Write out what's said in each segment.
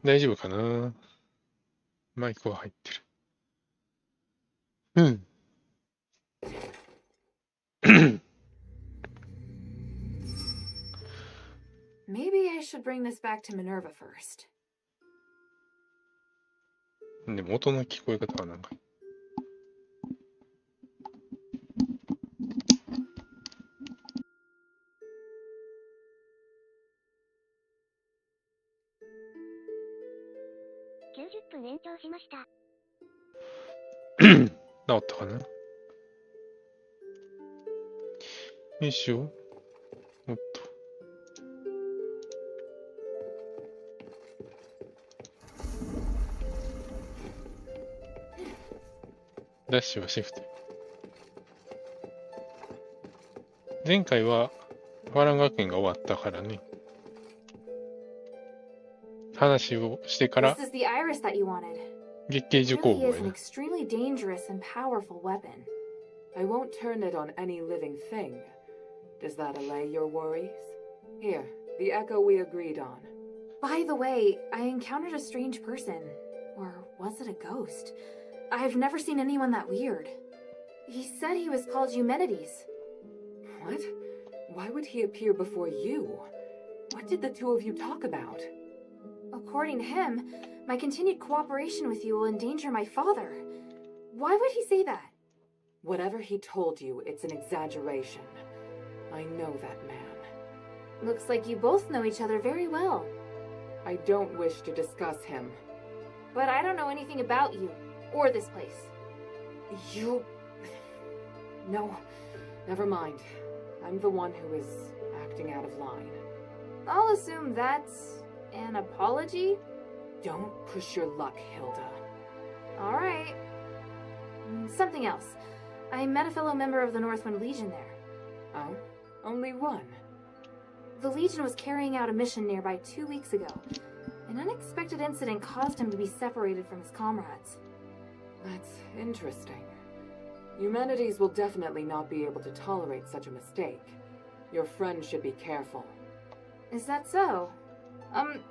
大丈夫かな。マイクは入ってる。うん。Maybe I should bring this back to Minerva first. でも音の聞こえ方はなんか。90分延長しました。治ったかな。よいしょ。おっと。ダッシュはシフト。前回はファラン学園が終わったからね。話をしてから This is the iris that you wanted. 月桂樹工 It 房 really へ is an な。 extremely dangerous and powerful weapon. I won't turn it on any living thing. Does that allay your worries? Here, the echo we agreed on. By the way, I encountered a strange person. Or was it a ghost? I've never seen anyone that weird. He said he was called Eumenides. What? Why would he appear before you? What did the two of you talk about? According to him, my continued cooperation with you will endanger my father. Why would he say that? Whatever he told you, it's an exaggeration. I know that man. Looks like you both know each other very well. I don't wish to discuss him. But I don't know anything about you, or this place. You... No, never mind. I'm the one who is acting out of line. I'll assume that's an apology? Don't push your luck, Hilda. Alright. Something else. I met a fellow member of the Northwind Legion there. Oh? Only one? The Legion was carrying out a mission nearby 2 weeks ago. An unexpected incident caused him to be separated from his comrades. That's interesting. Eumenides will definitely not be able to tolerate such a mistake. Your friend should be careful. Is that so?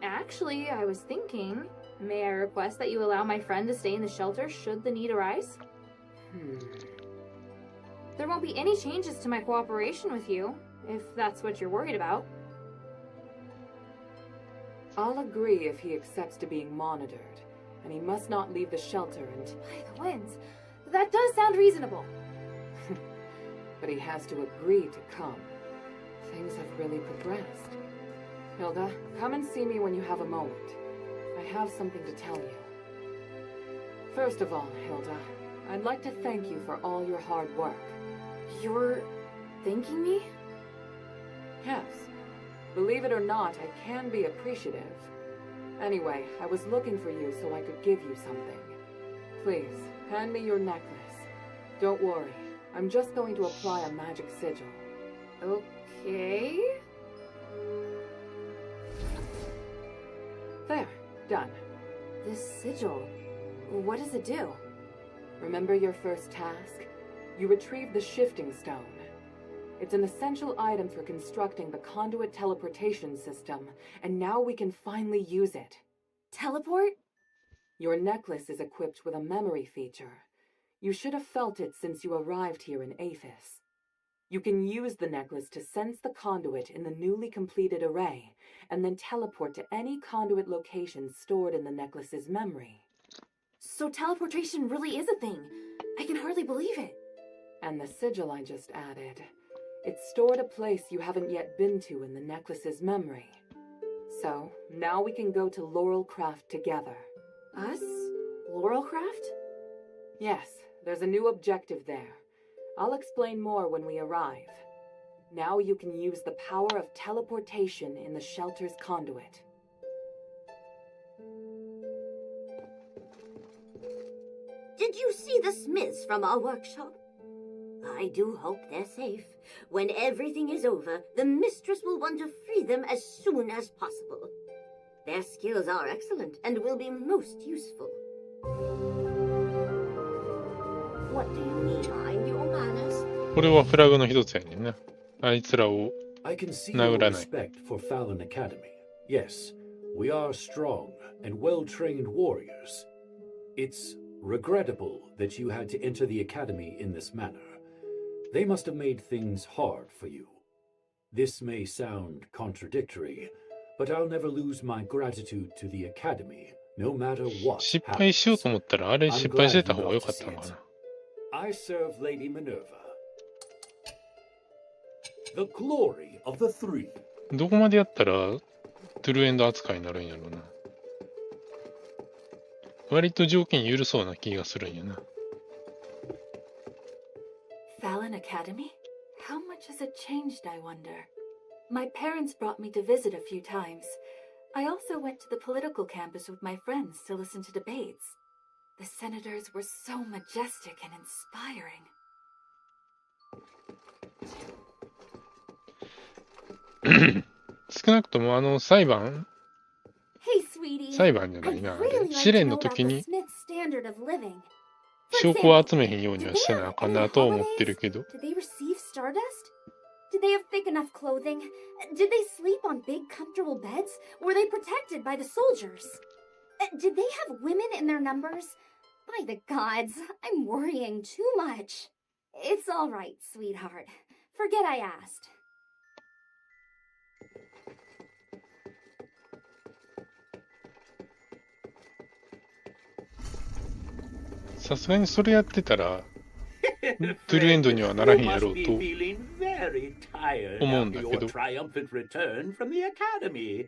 Actually, I was thinking, may I request that you allow my friend to stay in the shelter should the need arise? There won't be any changes to my cooperation with you, if that's what you're worried about. I'll agree if he accepts to being monitored, and he must not leave the shelter and... By the winds, that does sound reasonable. But he has to agree to come. Things have really progressed. Hilda, come and see me when you have a moment. I have something to tell you. First of all, Hilda, I'd like to thank you for all your hard work. You're thanking me? Yes. Believe it or not, I can be appreciative. Anyway, I was looking for you so I could give you something. Please, hand me your necklace. Don't worry, I'm just going to apply a magic sigil. Okay. There, done. This sigil, what does it do? Remember your first task? You retrieved the shifting stone. It's an essential item for constructing the conduit teleportation system, and now we can finally use it. Teleport? Your necklace is equipped with a memory feature. You should have felt it since you arrived here in Aphis. You can use the necklace to sense the conduit in the newly completed array, and then teleport to any conduit location stored in the necklace's memory. So teleportation really is a thing. I can hardly believe it. And the sigil I just added. It's stored a place you haven't yet been to in the necklace's memory. So, now we can go to Laurelcraft together. Us? Laurelcraft? Yes, there's a new objective there. I'll explain more when we arrive. Now you can use the power of teleportation in the shelter's conduit. Did you see the smiths from our workshop? I do hope they're safe. When everything is over, the mistress will want to free them as soon as possible. Their skills are excellent and will be most useful. What do you mean, mind your manners? これはフラグの一つやねんな。あいつらを I can see 殴 your らない。 respect for Fallon Academy. Yes, We are strong and well-trained warriors. It's regrettable that you had to enter the academy in this manner. They must have made things hard for you. This may sound contradictory, but I'll never lose my gratitude to the academy, no matter what 失敗しよう happens. と思ったら、あれ I'm 失敗して glad た you 方が got 良 to かった see のか it. な。I serve Lady Minerva. The glory of the three. どこまでやったら、トゥルーエンド扱いになるんやろうな。割と条件緩そうな気がするんやな。Fallon Academy? How much has it changed, I wonder? My parents brought me to visit a few times. I also went to the political campus with my friends to listen to debates. The senators were so majestic and inspiring. 少なくとも裁判 Hey, sweetie. 裁判じゃない I'd な。あ really れ like 試 to 練 know の about 時 the に Smith standard of living. 証拠を集めへんようにはしてなあかんなとは思ってるけど。 Did they receive stardust? Did they have thick enough clothing? Did they sleep on big, comfortable beds? Were they protected by the soldiers? Did they have women in their numbers? By the gods, I'm worrying too much. It's all right, sweetheart. Forget I asked. さすがにそれやってたら、トゥルーエンドにはならへんやろうと 思うんだけど。 triumphant return from the academy.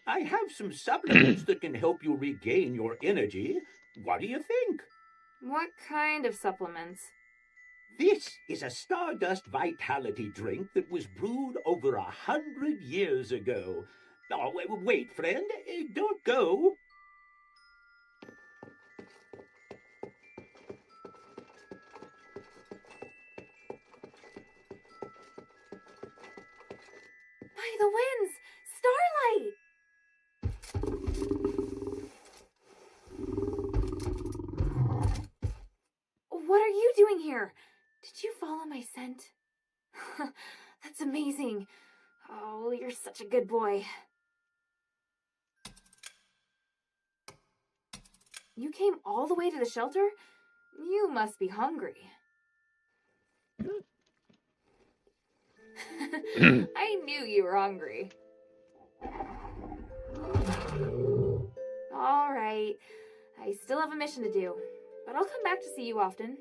I have some supplements that can help you regain your energy. What do you think? What kind of supplements? This is a Stardust Vitality drink that was brewed over 100 years ago. Oh, wait, friend. Don't go. By the winds! Starlight! What are you doing here? Did you follow my scent? That's amazing. Oh, you're such a good boy. You came all the way to the shelter? You must be hungry. I knew you were hungry. All right. I still have a mission to do, but I'll come back to see you often.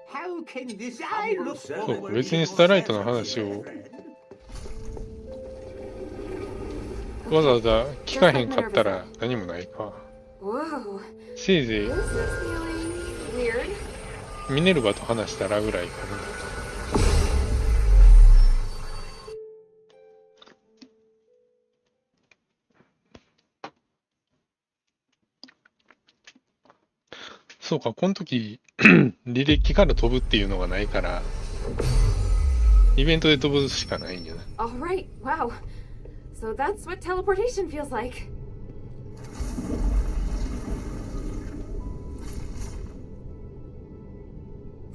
How can this I look そう別にスターライトの話をわざわざ聞かへんかったら何もないか。 Whoa. せいぜい This is feeling weird. ミネルヴァと話したらぐらいかな。そうか、この時履歴から飛ぶっていうのがないから、イベントで飛ぶしかないんじゃない？ All right. Wow. So that's what teleportation feels like.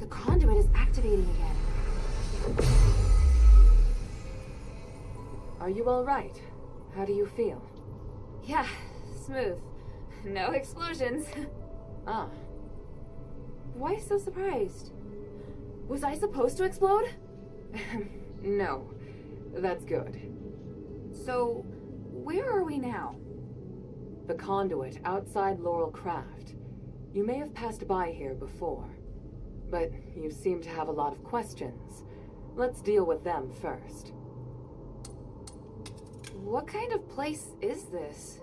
The conduit is activating again. Are you all right? How do you feel? Yeah, smooth. No explosions. Ah, Why so surprised? Was I supposed to explode? no. That's good. So, where are we now? The conduit outside Laurel Craft. You may have passed by here before, but you seem to have a lot of questions. Let's deal with them first. What kind of place is this?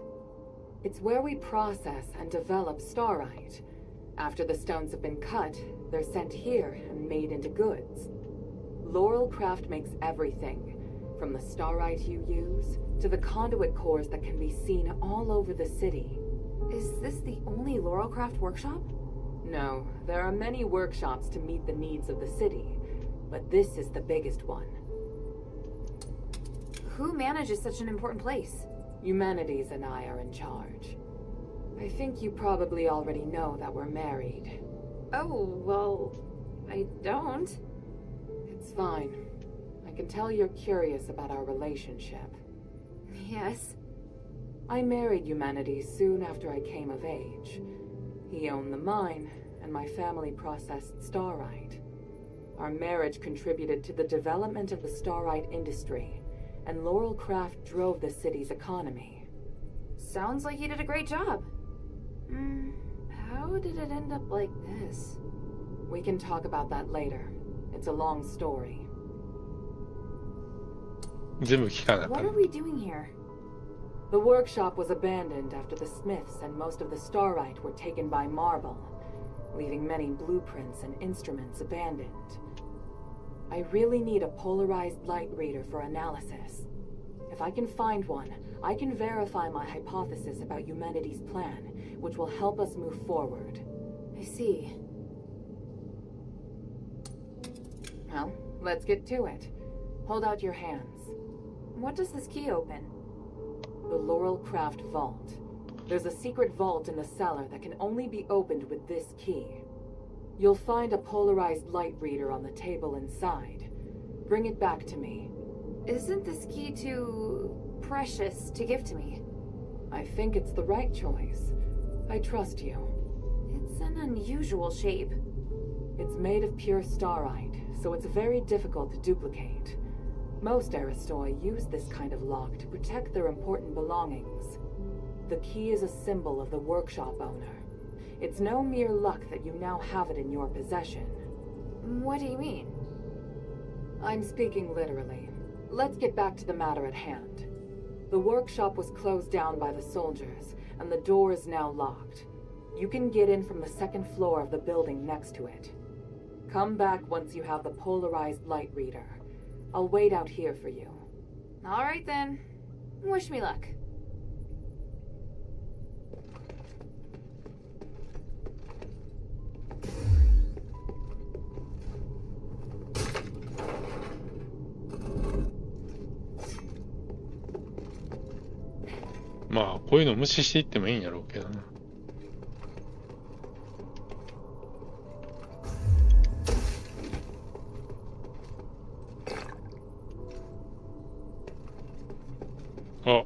It's where we process and develop starite. After the stones have been cut, they're sent here and made into goods. Laurel Craft makes everything, from the starite you use to the conduit cores that can be seen all over the city. Is this the only Laurelcraft workshop? No, there are many workshops to meet the needs of the city, but this is the biggest one. Who manages such an important place? Humanities and I are in charge. I think you probably already know that we're married. Oh, well, I don't. It's fine. I can tell you're curious about our relationship. Yes. I married Humanities soon after I came of age. He owned the mine, and my family processed starite. Our marriage contributed to the development of the starite industry, and Laurel Craft drove the city's economy. Sounds like you did a great job. How did it end up like this? We can talk about that later. It's a long story. 全部聞かなか What っ are we doing here? The workshop was abandoned after the smiths and most of the starite were taken by Marble, leaving many blueprints and instruments abandoned. I really need a polarized light reader for analysis. If I can find one, I can verify my hypothesis about Humanity's plan, which will help us move forward. I see. Well, let's get to it. Hold out your hands. What does this key open? The Laurel Craft Vault. There's a secret vault in the cellar that can only be opened with this key. You'll find a polarized light reader on the table inside. Bring it back to me. Isn't this key too precious to give to me? I think it's the right choice. I trust you. It's an unusual shape. It's made of pure starite, so it's very difficult to duplicate. Most Aristoi use this kind of lock to protect their important belongings. The key is a symbol of the workshop owner. It's no mere luck that you now have it in your possession. What do you mean? I'm speaking literally. Let's get back to the matter at hand. The workshop was closed down by the soldiers, and the door is now locked. You can get in from the second floor of the building next to it. Come back once you have the polarized light reader. I'll wait out here for you. All right then. Wish me luck.まあ、こういうの無視していってもいいんやろうけどな。あ、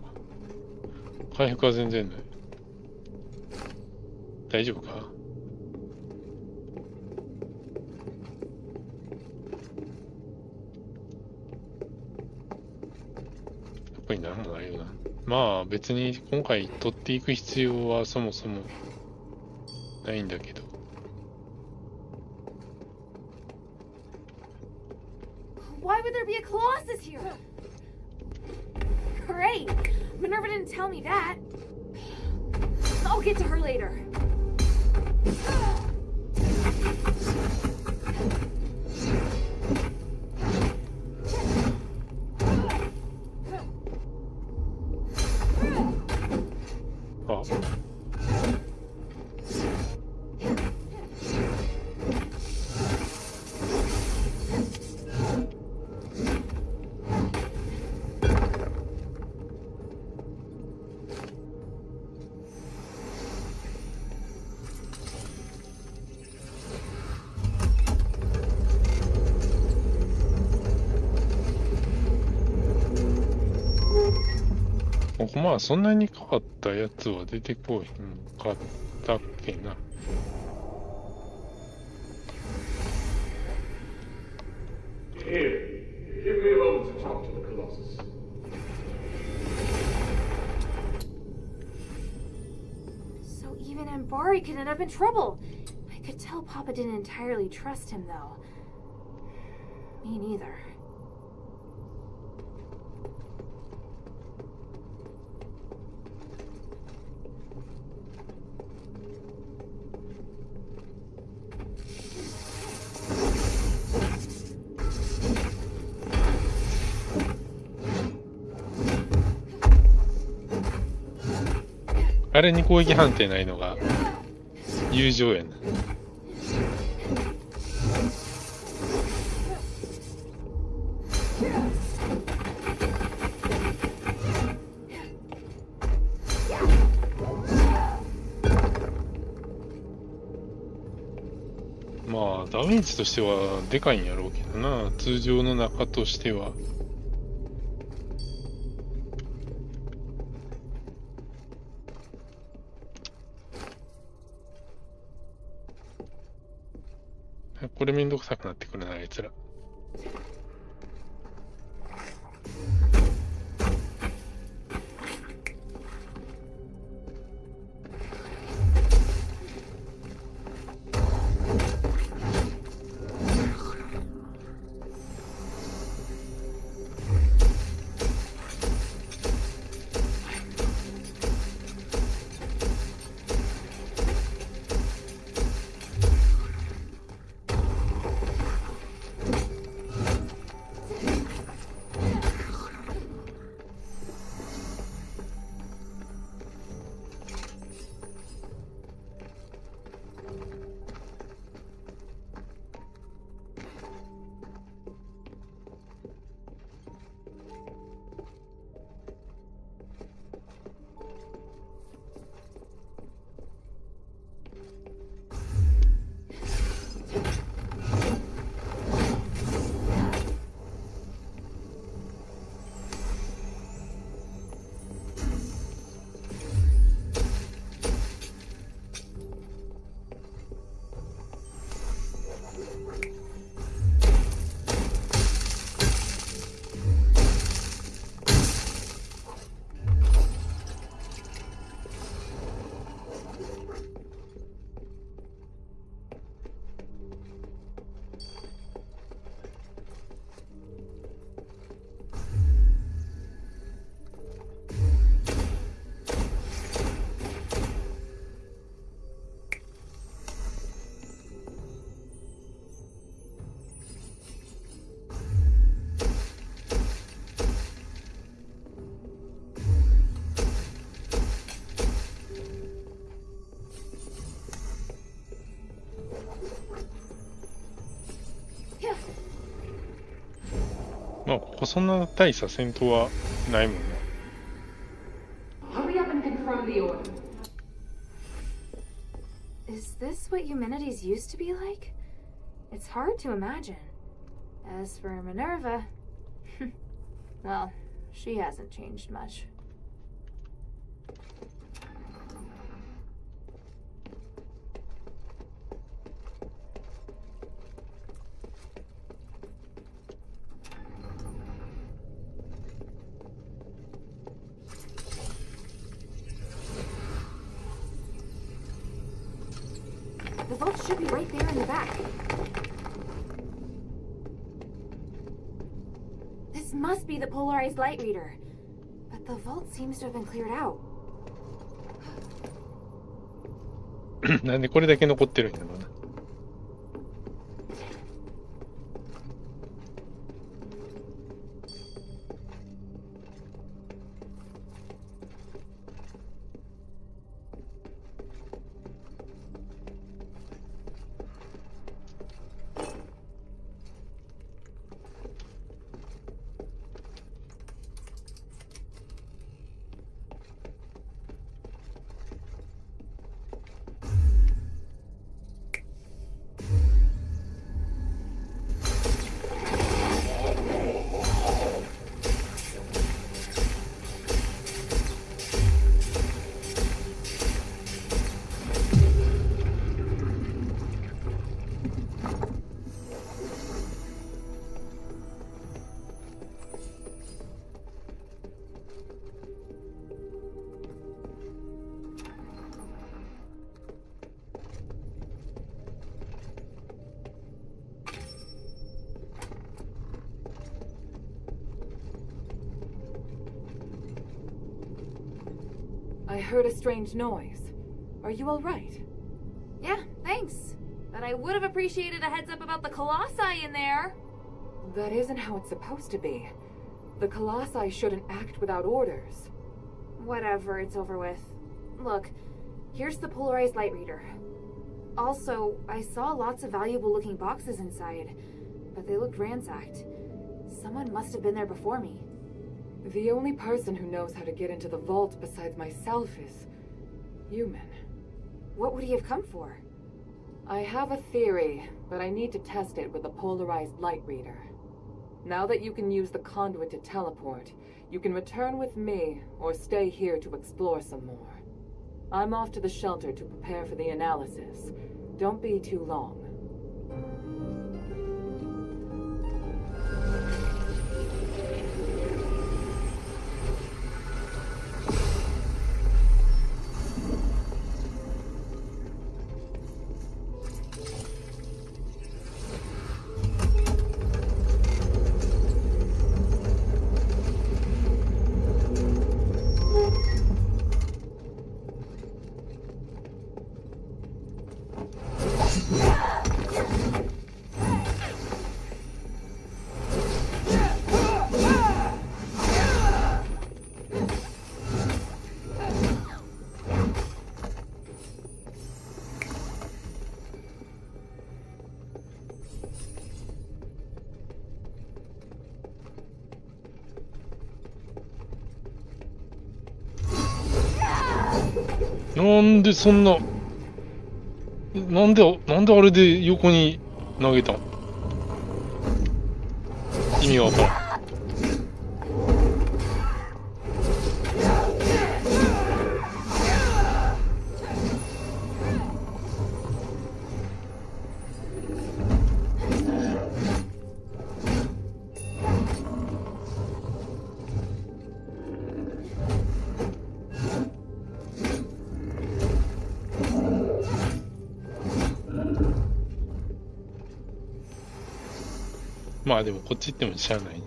回復は全然ない。大丈夫か？特になんもないよな。まあ別に今回取っていく必要はそもそもないんだけど。Why would there be a Colossus here? Great! Minerva didn't tell me that. I'll get to her later. Oh. まあそんなに変わったやつは出てこいんかったっけな。Here, give me a moment to talk to the Colossus. So even Ambari could end up in trouble. I could tell Papa didn't entirely trust him, though. Me neither. .あれに攻撃判定ないのが友情やな。ダメージとしてはでかいんやろうけどな。通常の中としては。これめんどくさくなってくるな、あいつら。まあ、ここそんな大差戦闘はないもんね。Hurry up and confirm the order. Is this what humanities used to be like? It's hard to imagine. As for Minerva, well, she hasn't changed much. The vault should be right there in the back. This must be the polarized light reader. But the vault seems to have been cleared out. なんでこれだけ残ってるんやろうな。I heard a strange noise. Are you all right? Yeah, thanks. But I would have appreciated a heads up about the Colossi in there. That isn't how it's supposed to be. The Colossi shouldn't act without orders. Whatever, it's over with. Look, here's the polarized light reader. Also, I saw lots of valuable-looking boxes inside, but they looked ransacked. Someone must have been there before me. The only person who knows how to get into the vault besides myself is human. What would he have come for? I have a theory, but I need to test it with a polarized light reader. Now that you can use the conduit to teleport, you can return with me or stay here to explore some more. I'm off to the shelter to prepare for the analysis. Don't be too long.なんでそんな、なんであれで横に投げたん？意味わからん。まあでもこっち行ってもしゃあない。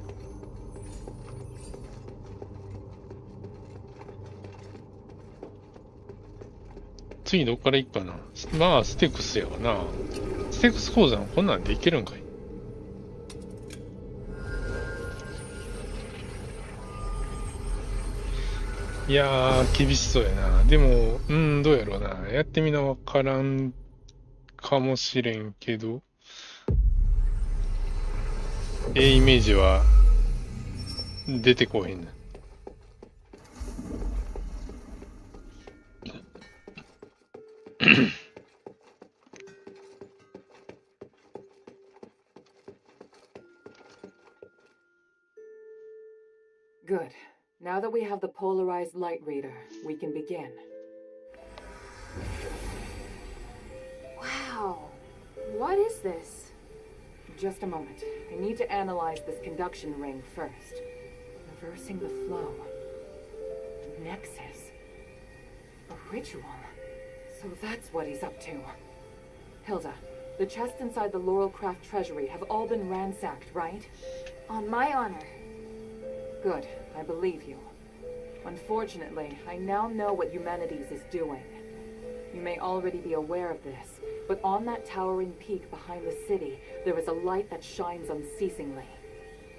次どっから行くかな。まあステクスやわな。ステクス鉱山こんなんでいけるんかい。いやー厳しそうやな。でもどうやろうな。やってみなわからんかもしれんけど、イメージは出てこへんな。Good. Now that we have the polarized light reader, we can begin. Wow. What is this? Just a moment. I need to analyze this conduction ring first. Reversing the flow. Nexus. A ritual. So that's what he's up to. Hilda, the chests inside the Laurelcraft treasury have all been ransacked, right? On my honor. Good. I believe you. Unfortunately, I now know what Humanities is doing. You may already be aware of this, but on that towering peak behind the city, there is a light that shines unceasingly.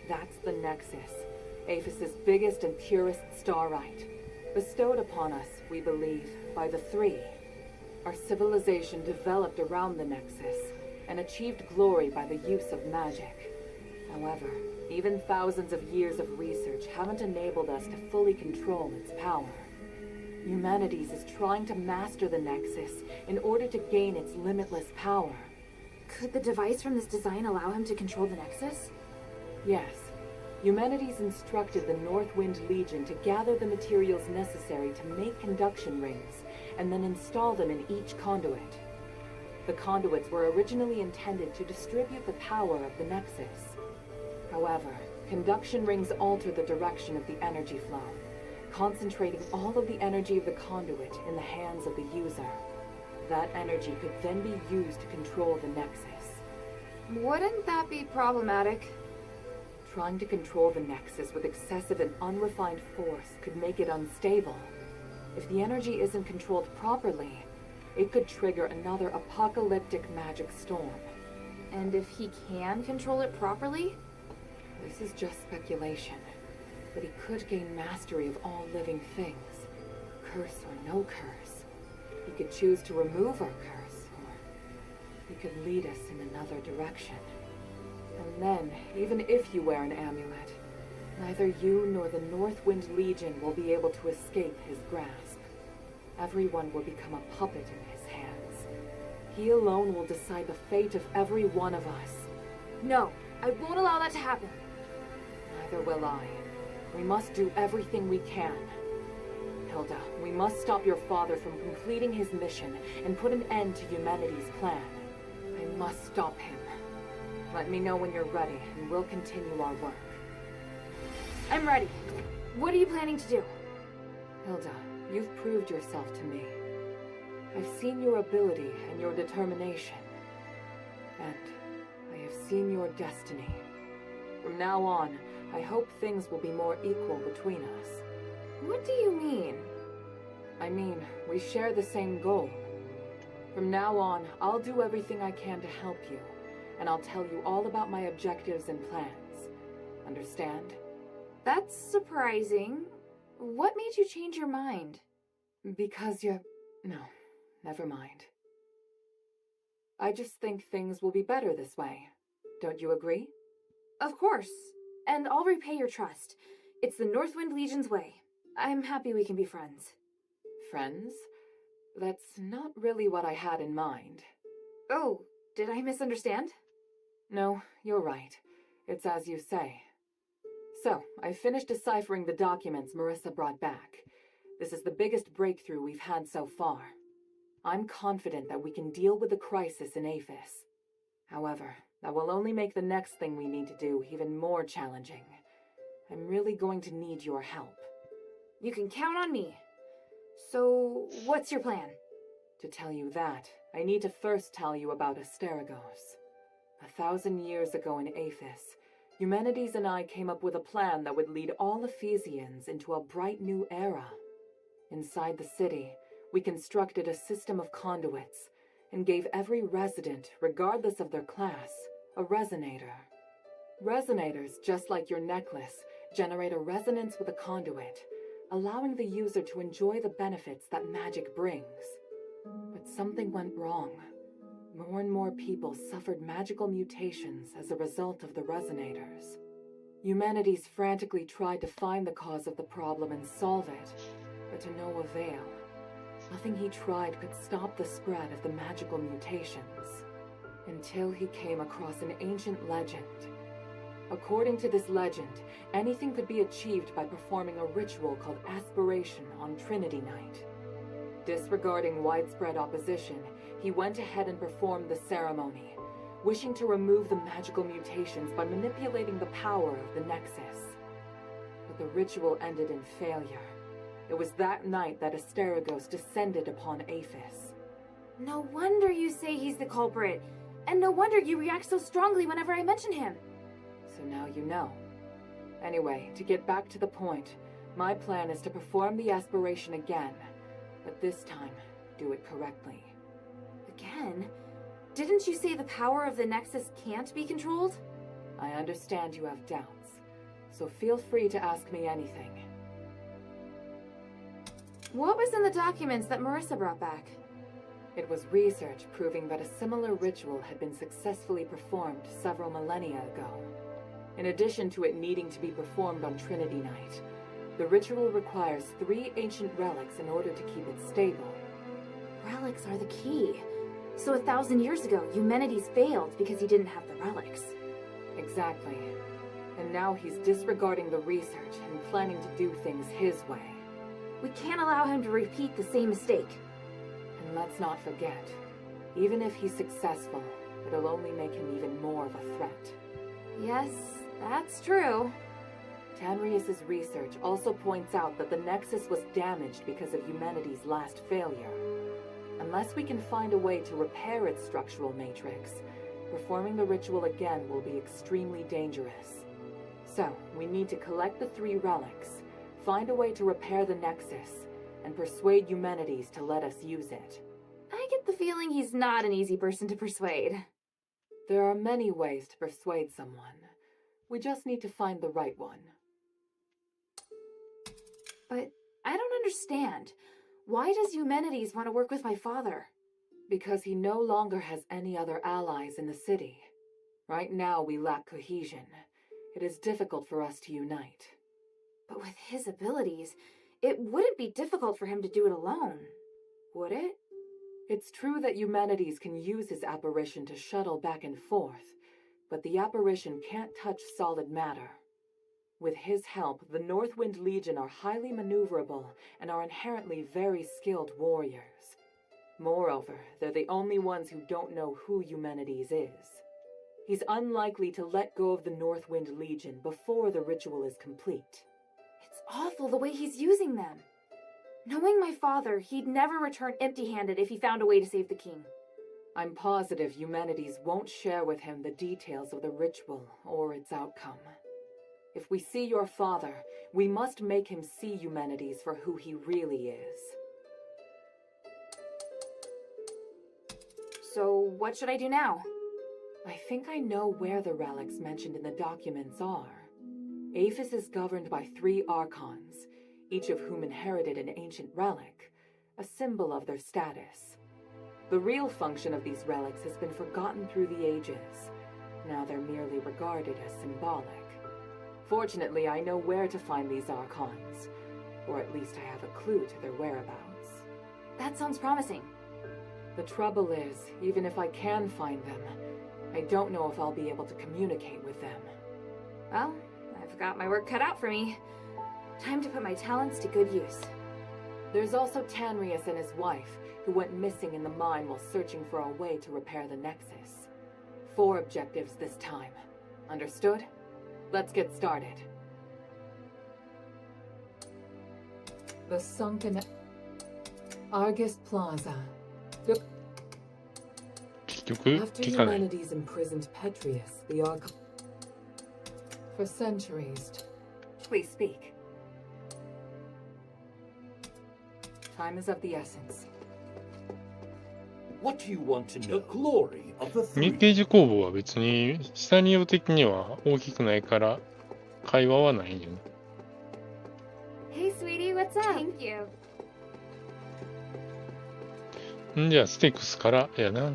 That's the Nexus, Aphis's biggest and purest starlight. Bestowed upon us, we believe, by the Three. Our civilization developed around the Nexus, and achieved glory by the use of magic. However, even thousands of years of research haven't enabled us to fully control its power. Humanities is trying to master the Nexus in order to gain its limitless power. Could the device from this design allow him to control the Nexus? Yes. Humanities instructed the Northwind Legion to gather the materials necessary to make conduction rings, and then install them in each conduit. The conduits were originally intended to distribute the power of the Nexus. However, conduction rings alter the direction of the energy flow, concentrating all of the energy of the conduit in the hands of the user. That energy could then be used to control the Nexus. Wouldn't that be problematic? Trying to control the Nexus with excessive and unrefined force could make it unstable. If the energy isn't controlled properly, it could trigger another apocalyptic magic storm. And if he can control it properly? This is just speculation, but he could gain mastery of all living things. Curse or no curse. He could choose to remove our curse, or he could lead us in another direction. And then, even if you wear an amulet, neither you nor the Northwind Legion will be able to escape his grasp. Everyone will become a puppet in his hands. He alone will decide the fate of every one of us. No, I won't allow that to happen. Neither will I. We must do everything we can. Hilda, we must stop your father from completing his mission and put an end to humanity's plan. I must stop him. Let me know when you're ready, and we'll continue our work. I'm ready. What are you planning to do? Hilda, you've proved yourself to me. I've seen your ability and your determination. And I have seen your destiny. From now on, I hope things will be more equal between us. What do you mean? I mean, we share the same goal. From now on, I'll do everything I can to help you, and I'll tell you all about my objectives and plans. Understand? That's surprising. What made you change your mind? Because you're... No, never mind. I just think things will be better this way. Don't you agree? Of course. And I'll repay your trust. It's the Northwind Legion's way. I'm happy we can be friends. Friends? That's not really what I had in mind. Oh, did I misunderstand? No, you're right. It's as you say. So, I finished deciphering the documents Marissa brought back. This is the biggest breakthrough we've had so far. I'm confident that we can deal with the crisis in Aphis. However, that will only make the next thing we need to do even more challenging. I'm really going to need your help. You can count on me. So, what's your plan? To tell you that, I need to first tell you about Asterigos. 1,000 years ago in Aphis, Eumenides and I came up with a plan that would lead all Ephesians into a bright new era. Inside the city, we constructed a system of conduits and gave every resident, regardless of their class, a resonator. Resonators, just like your necklace, generate a resonance with a conduit, allowing the user to enjoy the benefits that magic brings. But something went wrong. More and more people suffered magical mutations as a result of the resonators. Eumenides frantically tried to find the cause of the problem and solve it, but to no avail. Nothing he tried could stop the spread of the magical mutations, until he came across an ancient legend. According to this legend, anything could be achieved by performing a ritual called Aspiration on Trinity Night. Disregarding widespread opposition, he went ahead and performed the ceremony, wishing to remove the magical mutations by manipulating the power of the Nexus. But the ritual ended in failure. It was that night that Asterigos descended upon Aphis. No wonder you say he's the culprit. And no wonder you react so strongly whenever I mention him. So now you know. Anyway, to get back to the point, my plan is to perform the aspiration again, but this time, do it correctly. Again? Didn't you say the power of the Nexus can't be controlled? I understand you have doubts, so feel free to ask me anything. What was in the documents that Marissa brought back? It was research proving that a similar ritual had been successfully performed several millennia ago. In addition to it needing to be performed on Trinity Night, the ritual requires 3 ancient relics in order to keep it stable. Relics are the key. So 1,000 years ago, Eumenides failed because he didn't have the relics. Exactly. And now he's disregarding the research and planning to do things his way. We can't allow him to repeat the same mistake. And let's not forget, even if he's successful, it'll only make him even more of a threat. Yes, that's true. Tanrius's research also points out that the Nexus was damaged because of Eumenides' last failure. Unless we can find a way to repair its structural matrix, performing the ritual again will be extremely dangerous. So, we need to collect the 3 relics, find a way to repair the Nexus, and persuade Eumenides to let us use it. I get the feeling he's not an easy person to persuade. There are many ways to persuade someone. We just need to find the right one. But I don't understand. Why does Eumenides want to work with my father? Because he no longer has any other allies in the city. Right now we lack cohesion. It is difficult for us to unite. But with his abilities, it wouldn't be difficult for him to do it alone, would it? It's true that Eumenides can use his apparition to shuttle back and forth, but the apparition can't touch solid matter. With his help, the Northwind Legion are highly maneuverable and are inherently very skilled warriors. Moreover, they're the only ones who don't know who Eumenides is. He's unlikely to let go of the Northwind Legion before the ritual is complete. It's awful the way he's using them. Knowing my father, he'd never return empty-handed if he found a way to save the king. I'm positive Eumenides won't share with him the details of the ritual or its outcome. If we see your father, we must make him see Eumenides for who he really is. So, what should I do now? I think I know where the relics mentioned in the documents are. Aphis is governed by 3 archons, each of whom inherited an ancient relic, a symbol of their status. The real function of these relics has been forgotten through the ages. Now they're merely regarded as symbolic. Fortunately, I know where to find these archons, or at least I have a clue to their whereabouts. That sounds promising. The trouble is, even if I can find them, I don't know if I'll be able to communicate with them. Well, I've got my work cut out for me. Time to put my talents to good use. There's also Tanrius and his wife, who went missing in the mine while searching for a way to repair the Nexus. 4 objectives this time. Understood? Let's get started. The sunken Argus Plaza. 結局 After 聞かない。 Eumenides imprisoned Petrius, the Archon. For centuries. Please speak. Time is of the essence. What do you want to The know? glory of the 日 three. 系樹工房は別にシナリオ的には大きくないから会話はないよね。 Hey, sweetie, what's up? Thank you. んじゃあステックスからやな。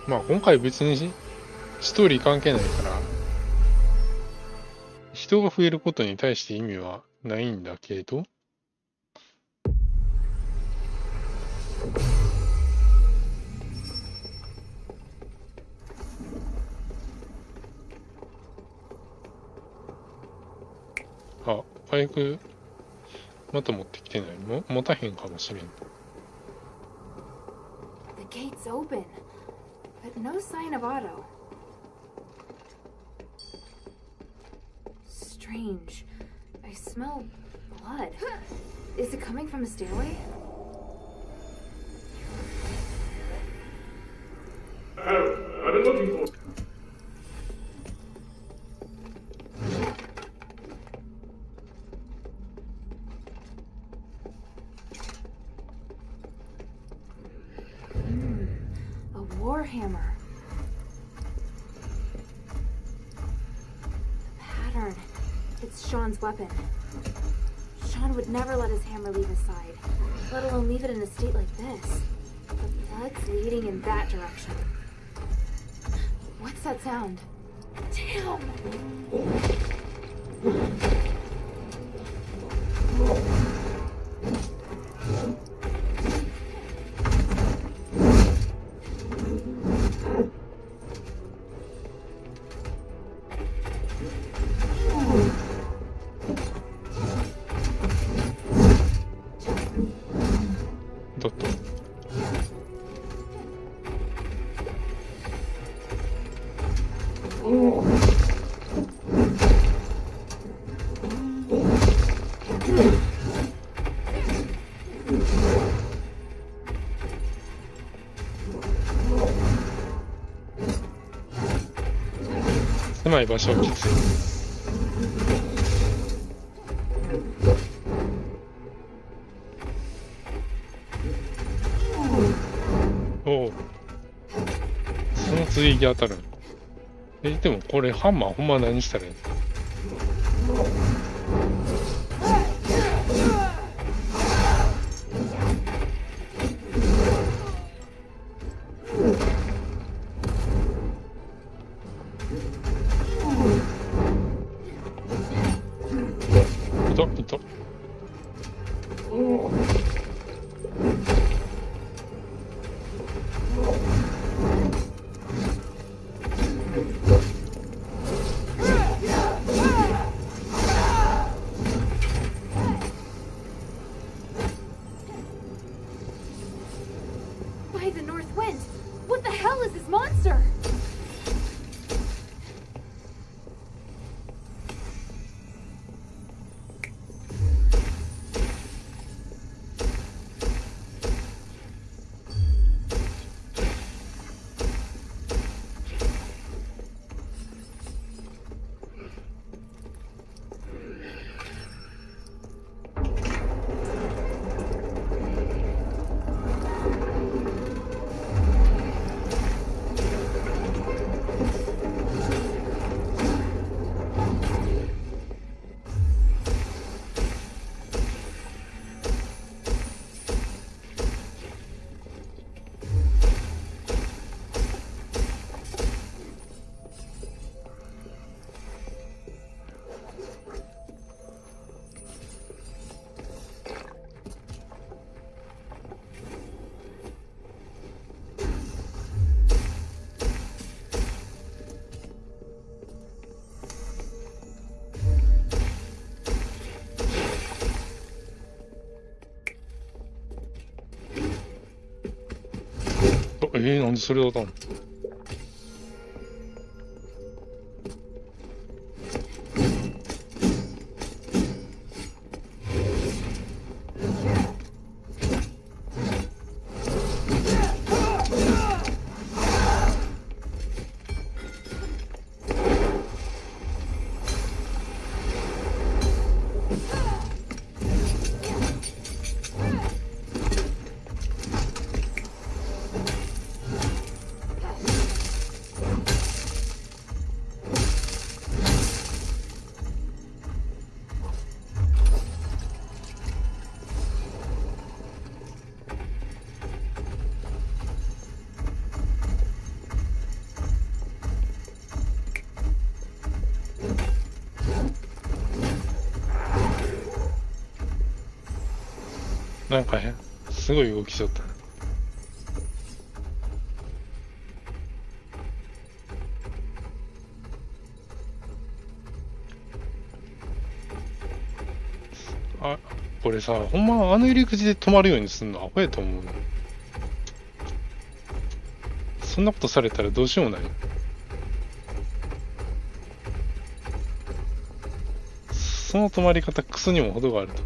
まあ今回別にストーリー関係ないから人が増えることに対して意味はないんだけど、あ、バイクまた持ってきてない。持たへんかもしれん。 The gate's open, but no sign of Otto. Strange. I smell blood. Is it coming from the stairway? Harold, I've been looking for... A warhammer. The pattern. It's Sean's weapon. Sean would never let his hammer leave his side, let alone leave it in a state like this. The blood's leading in that direction. What's that sound? Damn!ドット。狭い場所をきつい。おお。その追撃当たる。でもこれハンマーほんま何したらいいの？ By the north wind! What the hell is this monster?なんでそれだったの？なんかすごい動きしとった。あ、これさ、ほんま入り口で止まるようにすんのアホやと思うの。そんなことされたらどうしようもない。その止まり方クソにも程があると。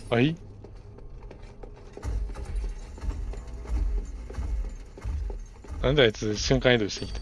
はい。なんであいつ瞬間移動してきた。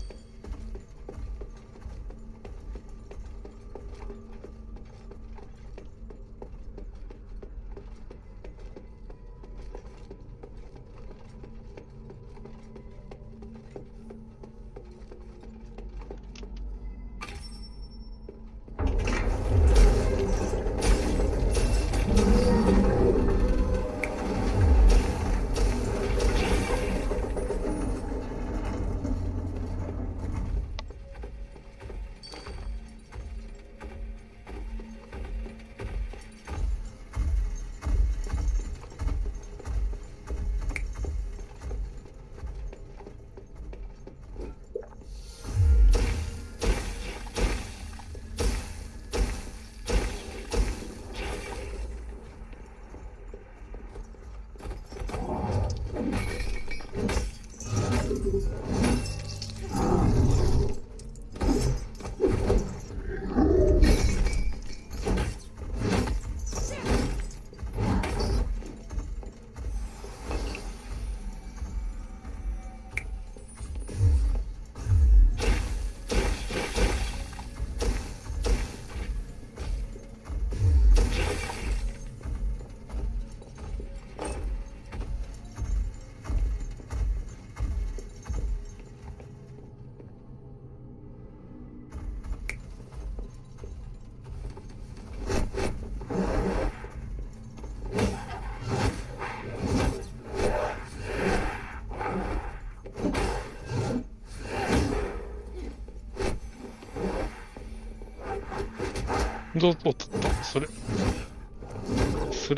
どう、おっとっと、それ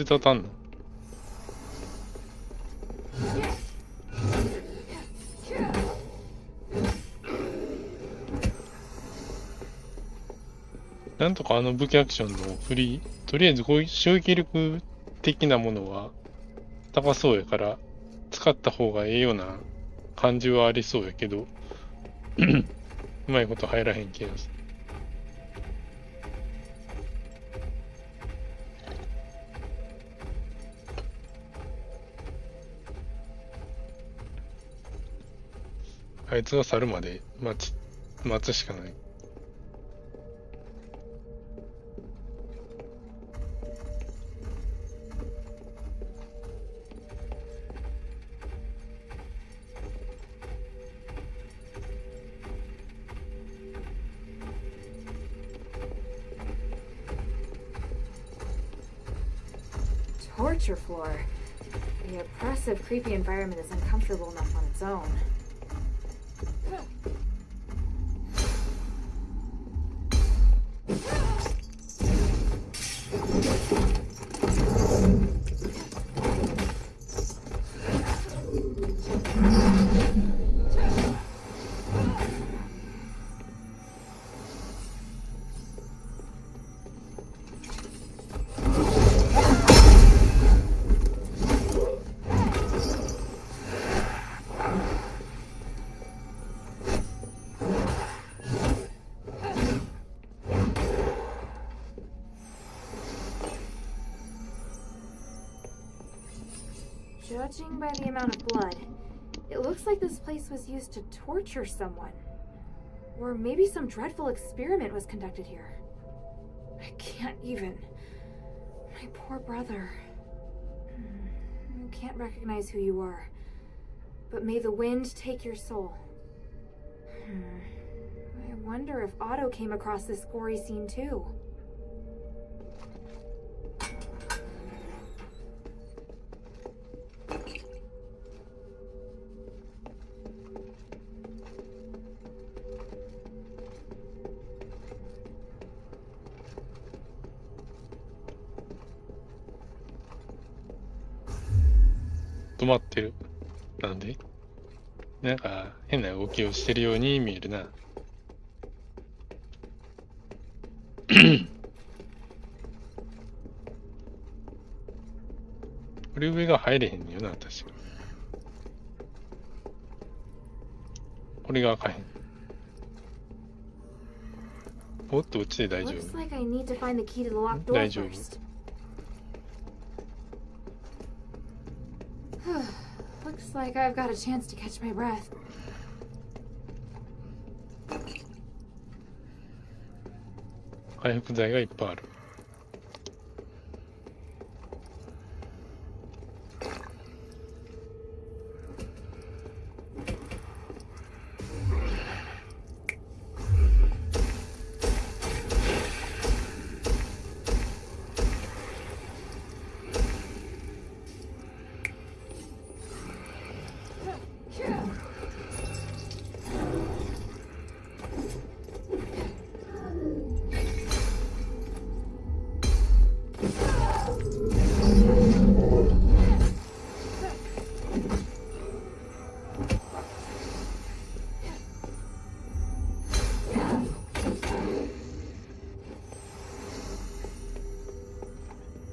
立たんの？なんとかあの武器アクションの振り、とりあえずこういう衝撃力的なものは高そうやから、使った方がええような感じはありそうやけど、うまいこと入らへん気がする。あいつが去るまで待つしかない。Torture floor. The oppressive, creepy environment is uncomfortable enough on its own. Judging by the amount of blood, it looks like this place was used to torture someone. Or maybe some dreadful experiment was conducted here. I can't even. My poor brother. I can't recognize who you are. But may the wind take your soul. I wonder if Otto came across this gory scene too.止まってる。なんで？なんか変な動きをしてるように見えるな。これ上が入れへんのよな、確か。これがあかへん。おっと、落ちて大丈 Looks 夫。like I need to find the key to the locked door 大丈夫。 first. Looks like I've got a chance to catch my breath. 回復剤がいっぱいある。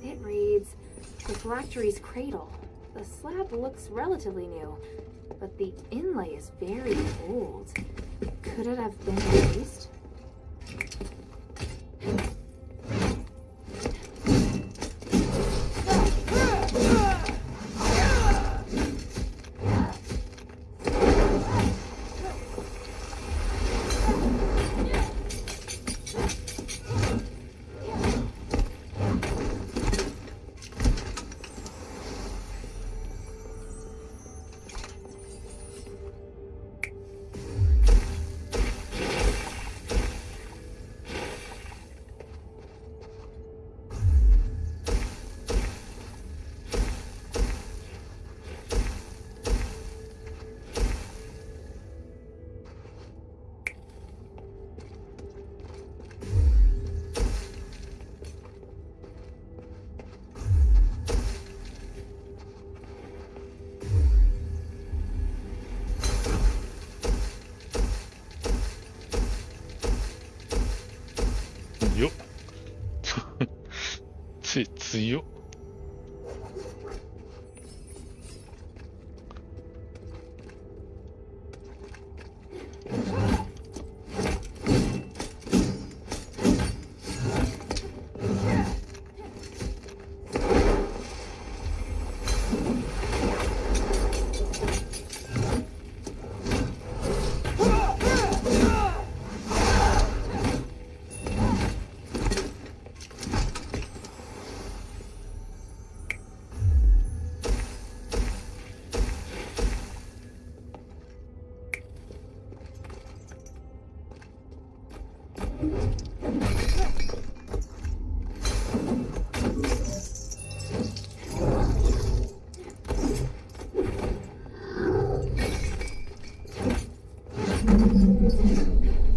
It reads, the phylactery's cradle. The slab looks relatively new, but the inlay is very old. Could it have been erased? 強っ。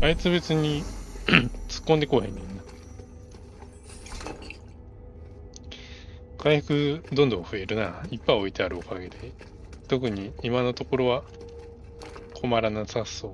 あいつ別に突っ込んでこうへんねんな。回復どんどん増えるな。いっぱい置いてあるおかげで。特に今のところは困らなさそう。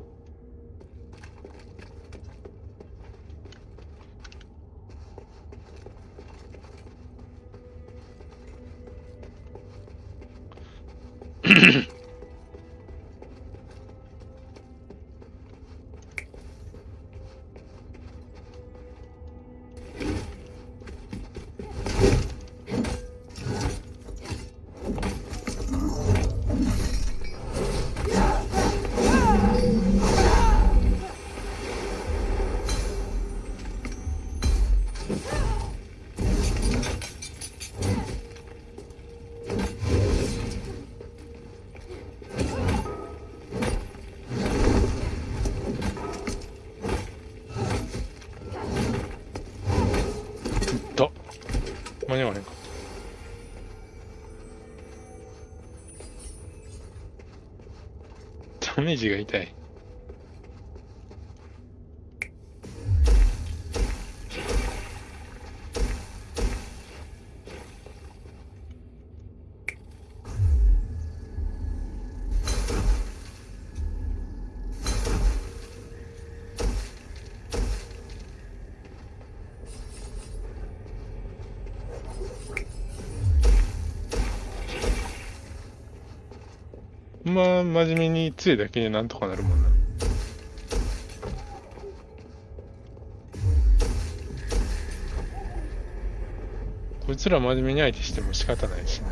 間に合わへんかった。ダメージが痛い。まあ、真面目に杖だけでなんとかなるもんな。こいつら真面目に相手しても仕方ないしな。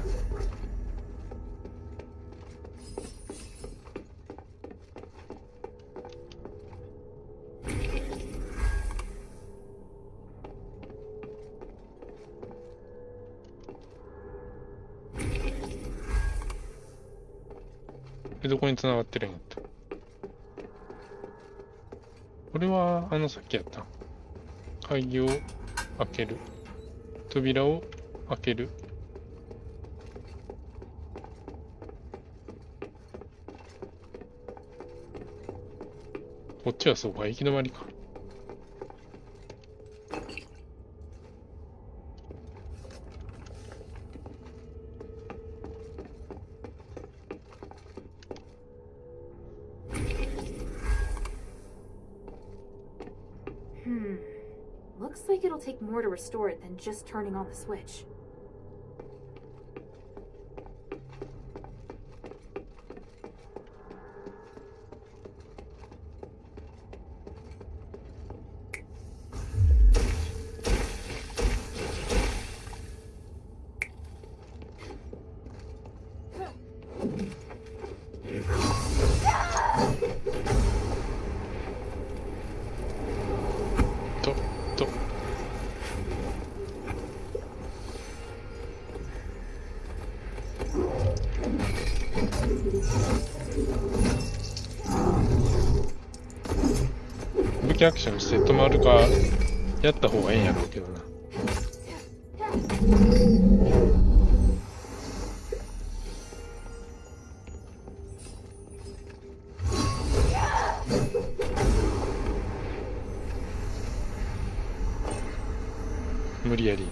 どこに繋がってるんやった。これはさっきやった。鍵を開ける。扉を開ける。こっちはそうか、行き止まりか。Looks like it'll take more to restore it than just turning on the switch.武器アクションして止まるかやった方がええんやろうけどな。無理やり。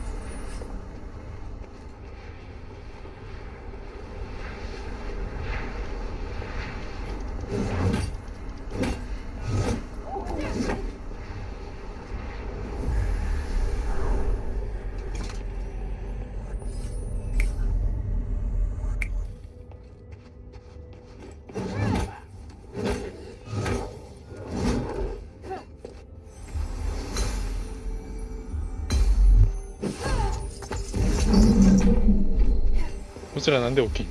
こちらなんで起きん？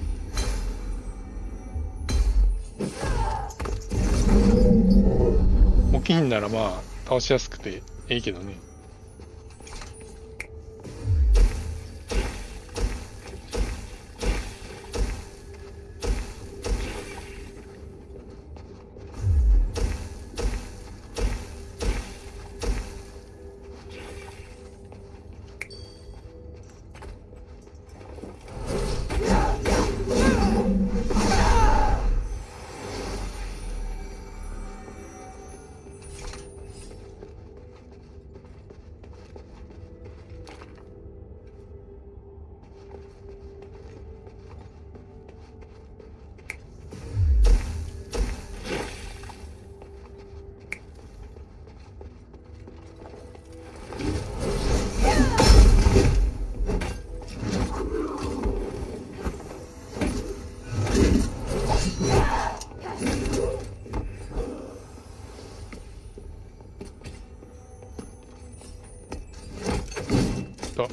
起きんならまあ倒しやすくていいけどね。と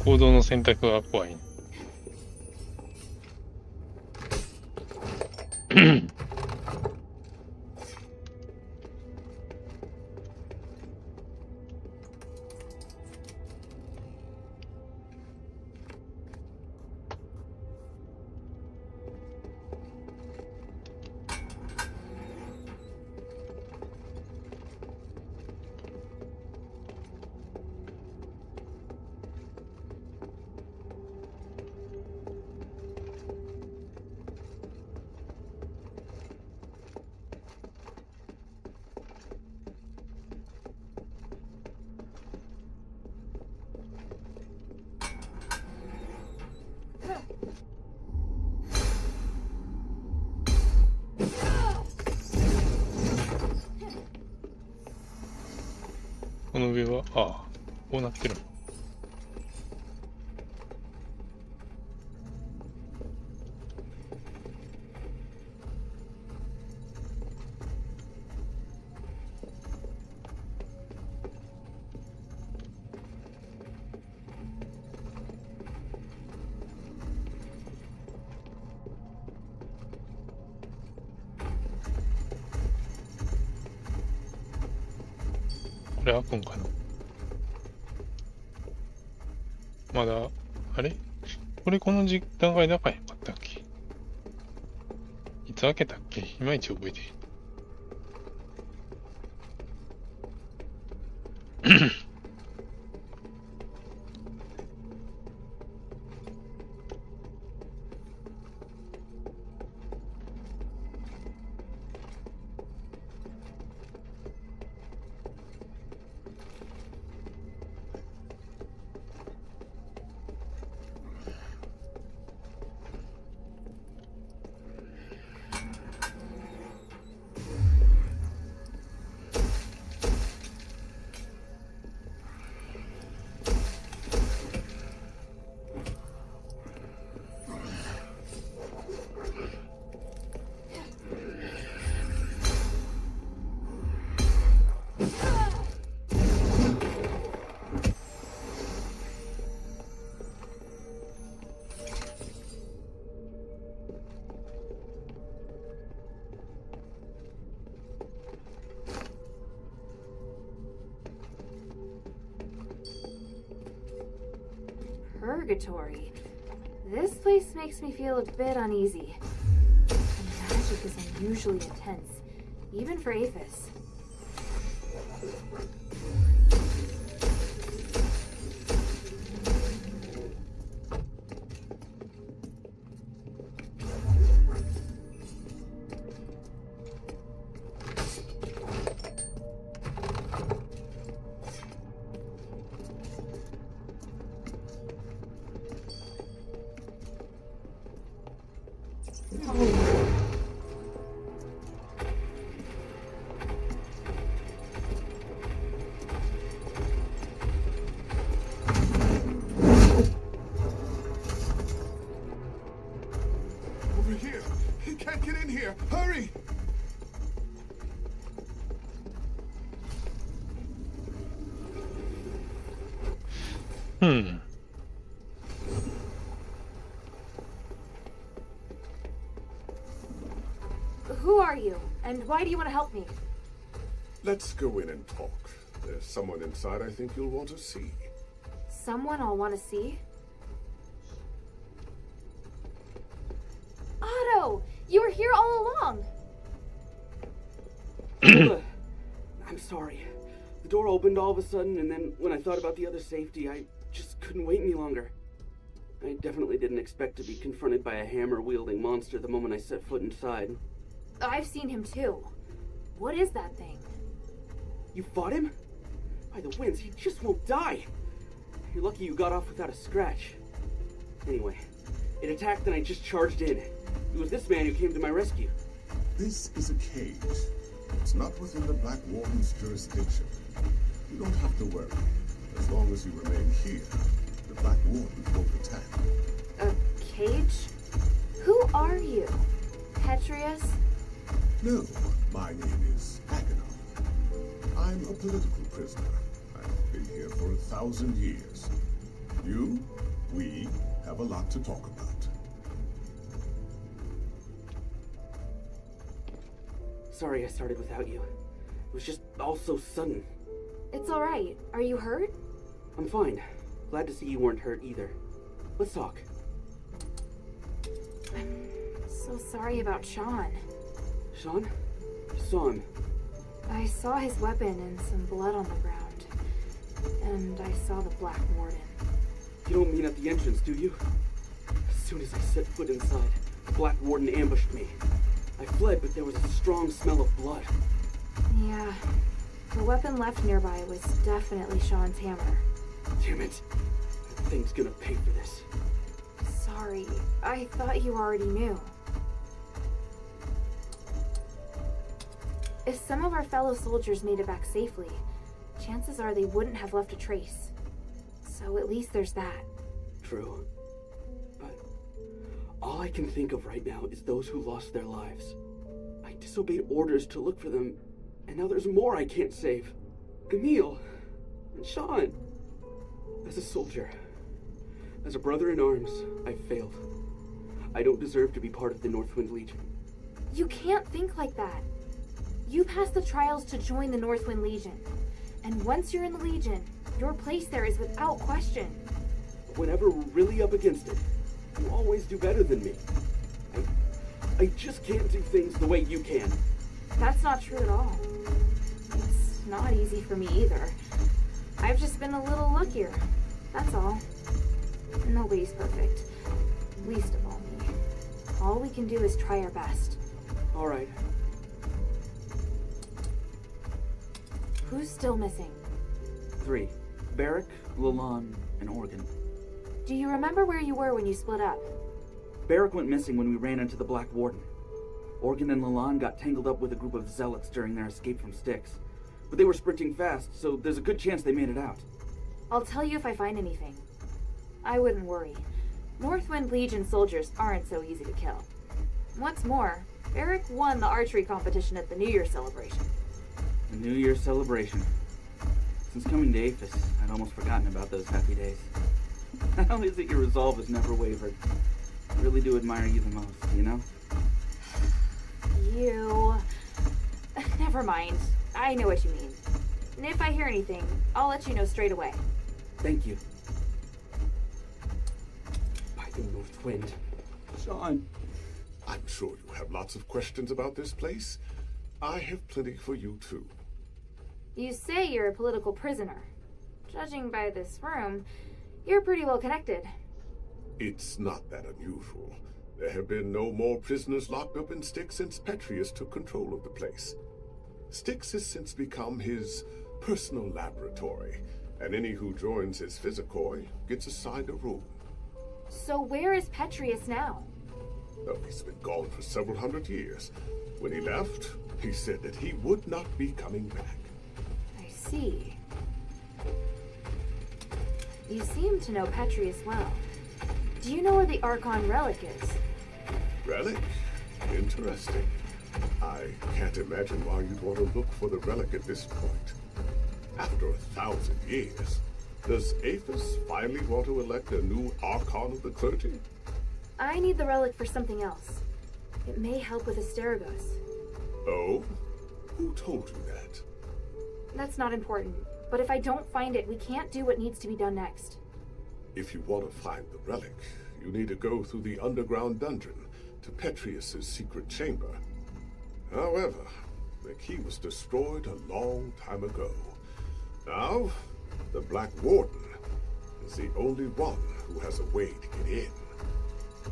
行動の選択が怖い。この上は、ああ、こうなってるの。これ開くんかな。まだ、あれこれこの段階で開かへんかったっけ？いつ開けたっけ？いまいち覚えてへん。Purgatory. This place makes me feel a bit uneasy. The magic is unusually intense, even for Aphis. Get in here! Hurry! Who are you? And why do you want to help me? Let's go in and talk. There's someone inside I think you'll want to see. Someone I'll want to see? Otto! You were here all along! I'm sorry. The door opened all of a sudden, and then when I thought about the other safety, I just couldn't wait any longer. I definitely didn't expect to be confronted by a hammer-wielding monster the moment I set foot inside. I've seen him too. What is that thing? You fought him? By the winds, he just won't die. You're lucky you got off without a scratch. Anyway, it attacked and I just charged in. It was this man who came to my rescue. This is a cage. It's not within the Black Warden's jurisdiction. You don't have to worry. As long as you remain here, the Black Warden won't attack. A cage? Who are you? Petrius? No, my name is Agonal. I'm a political prisoner. I've been here for 1,000 years. We have a lot to talk about. Sorry I started without you. It was just all so sudden. It's alright. Are you hurt? I'm fine. Glad to see you weren't hurt either. Let's talk. I'm so sorry about Sean. Sean? You saw him. I saw his weapon and some blood on the ground. And I saw the Black Warden. You don't mean at the entrance, do you? As soon as I set foot inside, the Black Warden ambushed me. I fled, but there was a strong smell of blood. Yeah. The weapon left nearby was definitely Sean's hammer. Damn it. That thing's gonna pay for this. Sorry. I thought you already knew. If some of our fellow soldiers made it back safely, chances are they wouldn't have left a trace. So at least there's that. True. But all I can think of right now is those who lost their lives. I disobeyed orders to look for them, and now there's more I can't save. Emil and Sean. As a soldier, as a brother in arms, I've failed. I don't deserve to be part of the Northwind Legion. You can't think like that. You passed the trials to join the Northwind Legion. And once you're in the Legion, your place there is without question. Whenever we're really up against it, you always do better than me. I just can't do things the way you can. That's not true at all. It's not easy for me either. I've just been a little luckier. That's all. Nobody's perfect. Least of all me. All we can do is try our best. All right. Who's still missing? 3. Barrack, Lalon, and Organ. Do you remember where you were when you split up? Barrack went missing when we ran into the Black Warden. Organ and Lalon got tangled up with a group of zealots during their escape from Styx. But they were sprinting fast, so there's a good chance they made it out. I'll tell you if I find anything. I wouldn't worry. Northwind Legion soldiers aren't so easy to kill. What's more, Barrack won the archery competition at the New Year's celebration. The New Year's celebration. Since coming to Aphis, I'd almost forgotten about those happy days. How is it your resolve has never wavered? I really do admire you the most, you know? You... Never mind. I know what you mean. And if I hear anything, I'll let you know straight away. Thank you. By the North Wind. Sean. I'm sure you have lots of questions about this place. I have plenty for you too. You say you're a political prisoner. Judging by this room, you're pretty well connected. It's not that unusual. There have been no more prisoners locked up in Styx since Petrius took control of the place. Styx has since become his personal laboratory, and any who joins his physicoi gets assigned a room. So where is Petrius now? Oh, he's been gone for several hundred years. When he left, he said that he would not be coming back. I see. You seem to know Petrius well. Do you know where the Archon relic is? Relic? Interesting. I can't imagine why you'd want to look for the relic at this point. After 1,000 years, does Aphis finally want to elect a new Archon of the Clergy? I need the relic for something else. It may help with Asterigos. Oh? Who told you that? That's not important. But if I don't find it, we can't do what needs to be done next. If you want to find the relic, you need to go through the underground dungeon to Petrius's secret chamber. However, the key was destroyed a long time ago. Now, the Black Warden is the only one who has a way to get in.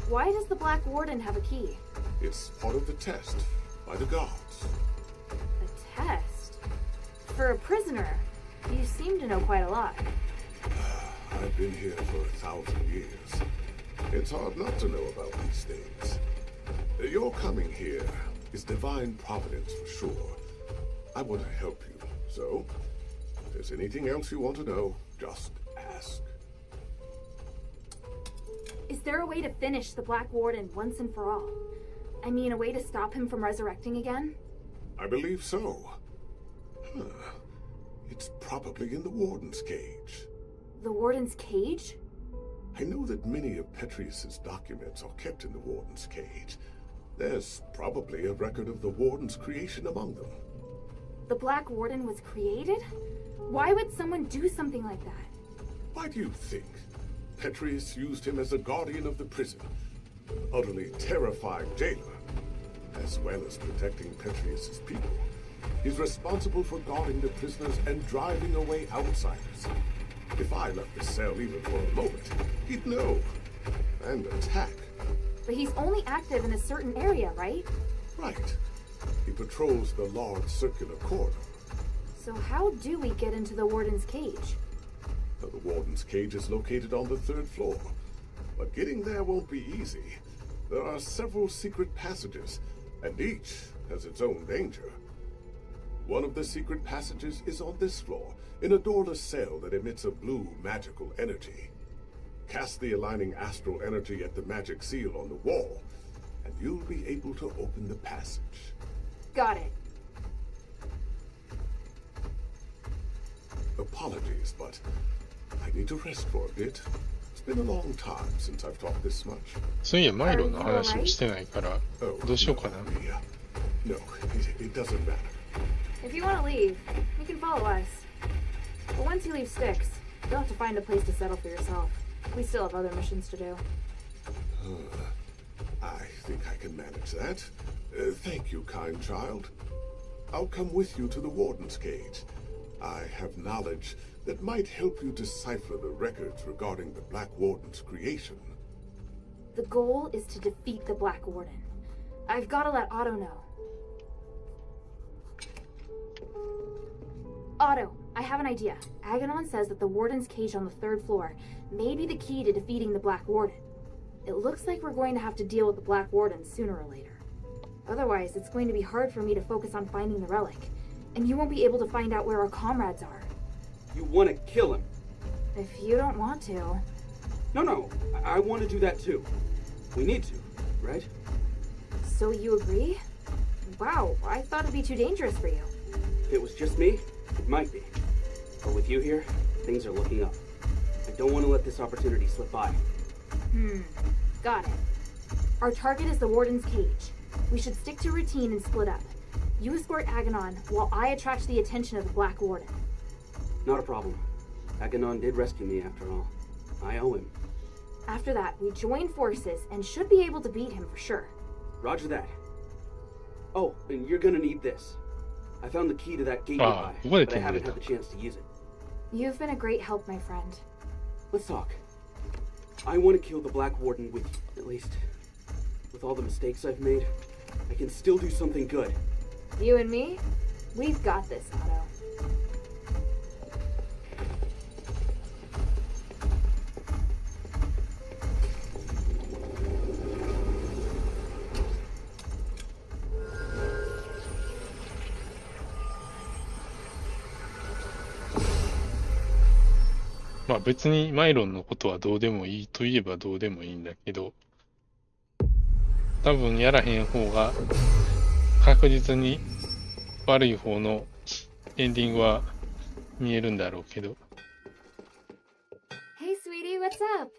Why does the Black Warden have a key? It's part of the test by the guards. A test? For a prisoner, you seem to know quite a lot. I've been here for 1,000 years. It's hard not to know about these things. Your coming here is divine providence for sure. I want to help you, so if there's anything else you want to know, just ask. Is there a way to finish the Black Warden once and for all? I mean, a way to stop him from resurrecting again? I believe so. Huh. It's probably in the Warden's cage. The Warden's cage? I know that many of Petrius's documents are kept in the Warden's cage. There's probably a record of the Warden's creation among them. The Black Warden was created? Why would someone do something like that? Why do you think? Petrius used him as a guardian of the prison, an utterly terrified jailer, as well as protecting Petrius's people. He's responsible for guarding the prisoners and driving away outsiders. If I left the cell even for a moment, he'd know and attack. But he's only active in a certain area, right? Right. He patrols the large circular corridor. So how do we get into the Warden's cage? Now, the Warden's cage is located on the 3rd floor, but getting there won't be easy. There are several secret passages, and each has its own danger. One of the secret passages is on this floor, in a doorless cell that emits a blue magical energy. Cast the aligning astral energy at the magic seal on the wall, and you'll be able to open the passage. Got it. Apologies, but I need to rest for a bit. It's been a long time since I've talked this much. そういや、マイロの話をしてないから、 Oh, どうしようかな。 no, it doesn't matter. If you want to leave, you can follow us. But once you leave Styx, you'll have to find a place to settle for yourself. We still have other missions to do. I think I can manage that. Thank you, kind child. I'll come with you to the Warden's cage. I have knowledge that might help you decipher the records regarding the Black Warden's creation. The goal is to defeat the Black Warden. I've got to let Otto know. Otto, I have an idea. Aganon says that the Warden's cage on the 3rd floor may be the key to defeating the Black Warden. It looks like we're going to have to deal with the Black Warden sooner or later. Otherwise, it's going to be hard for me to focus on finding the relic, and you won't be able to find out where our comrades are. You want to kill him? If you don't want to. No, I want to do that too. We need to, right? So you agree? Wow, I thought it'd be too dangerous for you. If it was just me, it might be. But with you here, things are looking up. I don't want to let this opportunity slip by. Got it. Our target is the Warden's cage. We should stick to routine and split up. You escort Aganon, while I attract the attention of the Black Warden. Not a problem. Aganon did rescue me after all. I owe him. After that, we join forces and should be able to beat him for sure. Roger that. Oh, and you're gonna need this. I found the key to that gate nearby, but I haven't had the chance to use it. You've been a great help, my friend. Let's talk. I want to kill the Black Warden with you, at least. With all the mistakes I've made, I can still do something good. You and me? We've got this, Otto.まあ別にマイロンのことはどうでもいいといえばどうでもいいんだけど、多分やらへん方が確実に悪い方のエンディングは見えるんだろうけど。Hey, sweetie, what's up?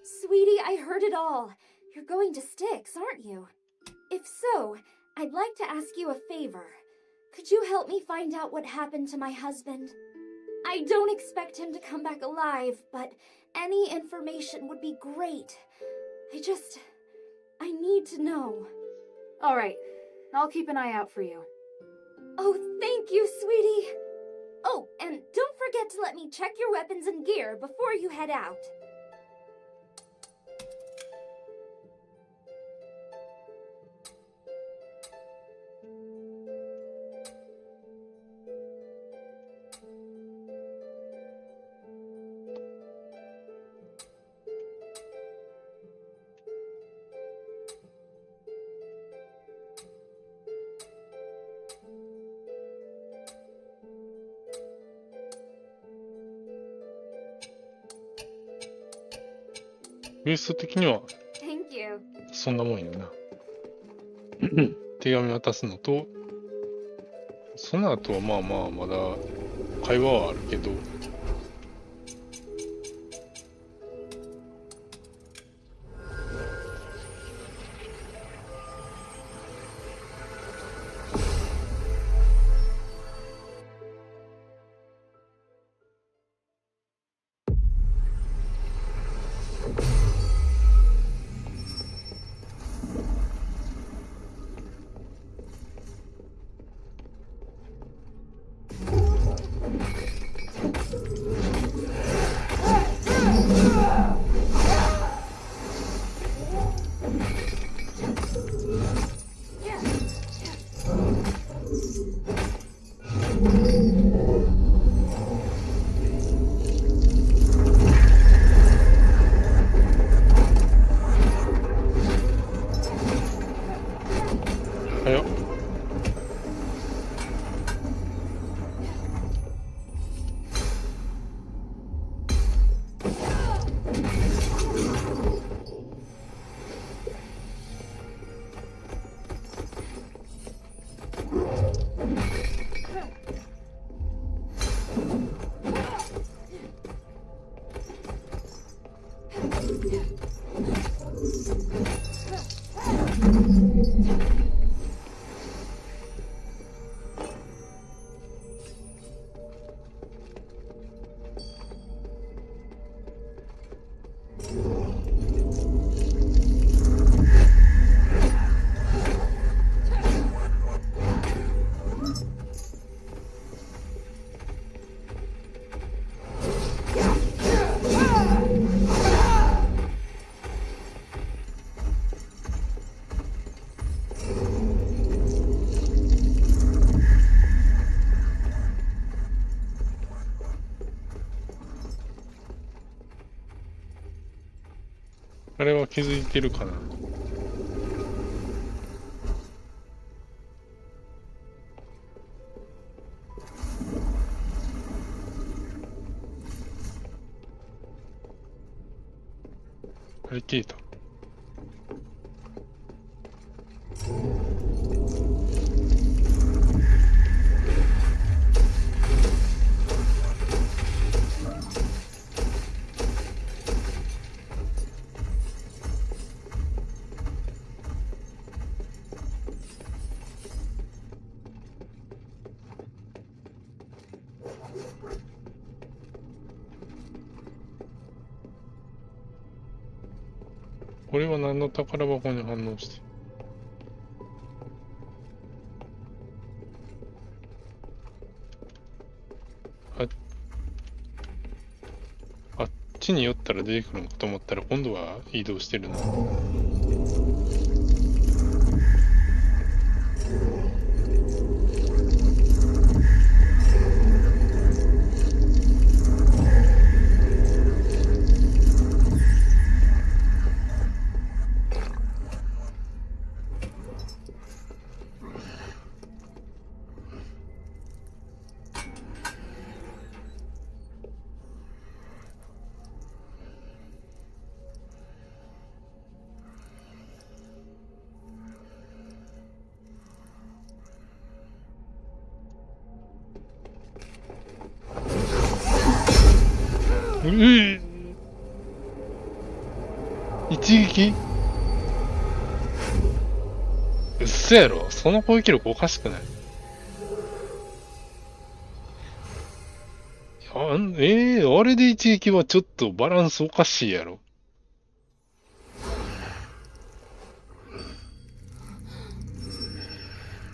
Sweetie, I heard it all. You're going to Styx, aren't you? If so, I'd like to ask you a favor. Could you help me find out what happened to my husband? I don't expect him to come back alive, but any information would be great. I need to know. All right, I'll keep an eye out for you. Oh, thank you, sweetie. Oh, and don't forget to let me check your weapons and gear before you head out.ベース的には Thank you. そんなもんやな。手紙渡すのと、その後はまあまあまだ会話はあるけど、早っ。あれは気づいてるかな。あれ消えた。これは何の宝箱に反応して。あっちに寄ったら出てくるのかと思ったら今度は移動してるな。一撃うっせやろ。その攻撃力おかしくない？あれで一撃はちょっとバランスおかしいやろ。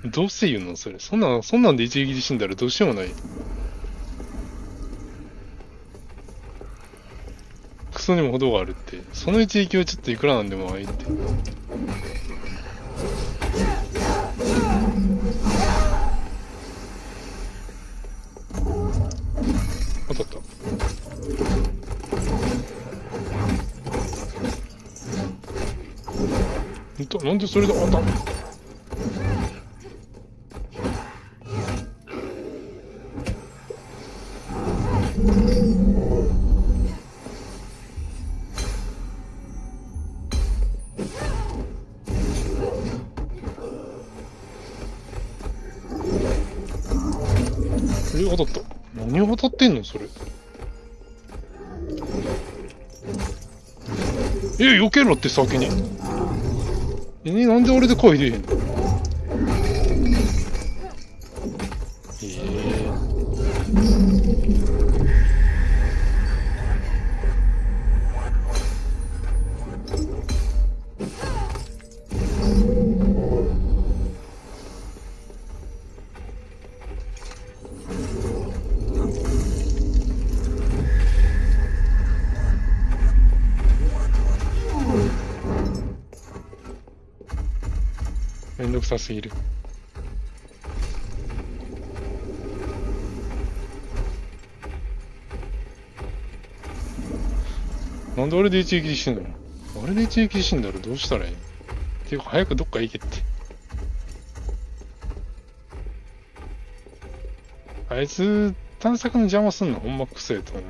どうして言うのそれ。そんなんで一撃で死んだらどうしようもない。クソにも程があるって。その一撃はちょっといくらなんでもあいって。当たった。なんでそれで当たんの？当たった。何が当たってんのそれ。避けろって先に。なんで俺で声出へんの？めんどくさすぎる。なんであれで一撃で死ぬの？あれで一撃で死んだらどうしたらいいの？っていうか早くどっか行けって。あいつ探索の邪魔すんのほんまクソやと思う。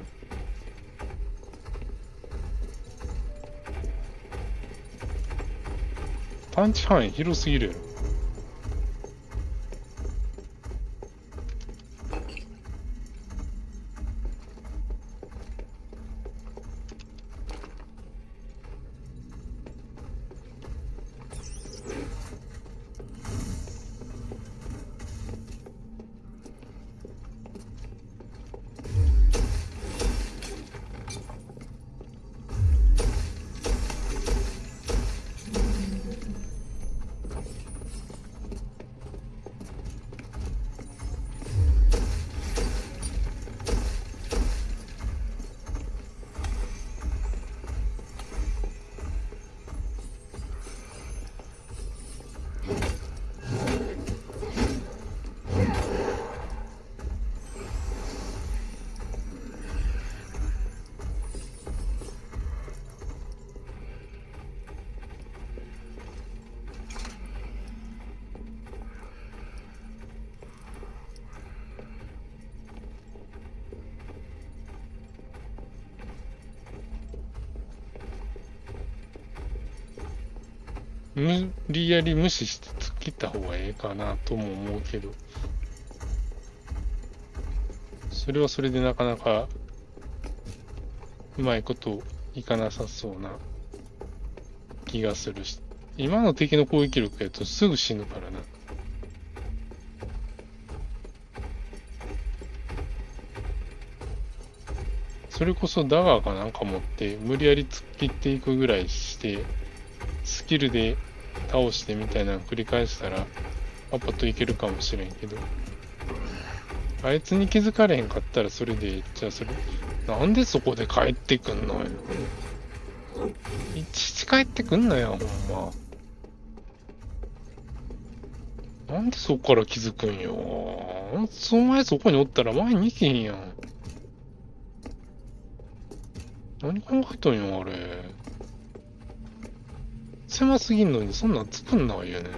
パンチ範囲広すぎるやろ。無理やり無視して突っ切った方がええかなとも思うけど、それはそれでなかなかうまいこといかなさそうな気がするし、今の敵の攻撃力やとすぐ死ぬからな。それこそダガーかなんか持って無理やり突っ切っていくぐらいしてスキルで倒してみたいなの繰り返したらパパッといけるかもしれんけど、あいつに気づかれへんかったらそれで、じゃあそれなんでそこで帰ってくんのよ。いちいち帰ってくんなよほんま。なんでそこから気づくんよ。お前そこにおったら前に行けへんやん。何考えとんよあれ。狭すぎんのにそんなん作んないよね。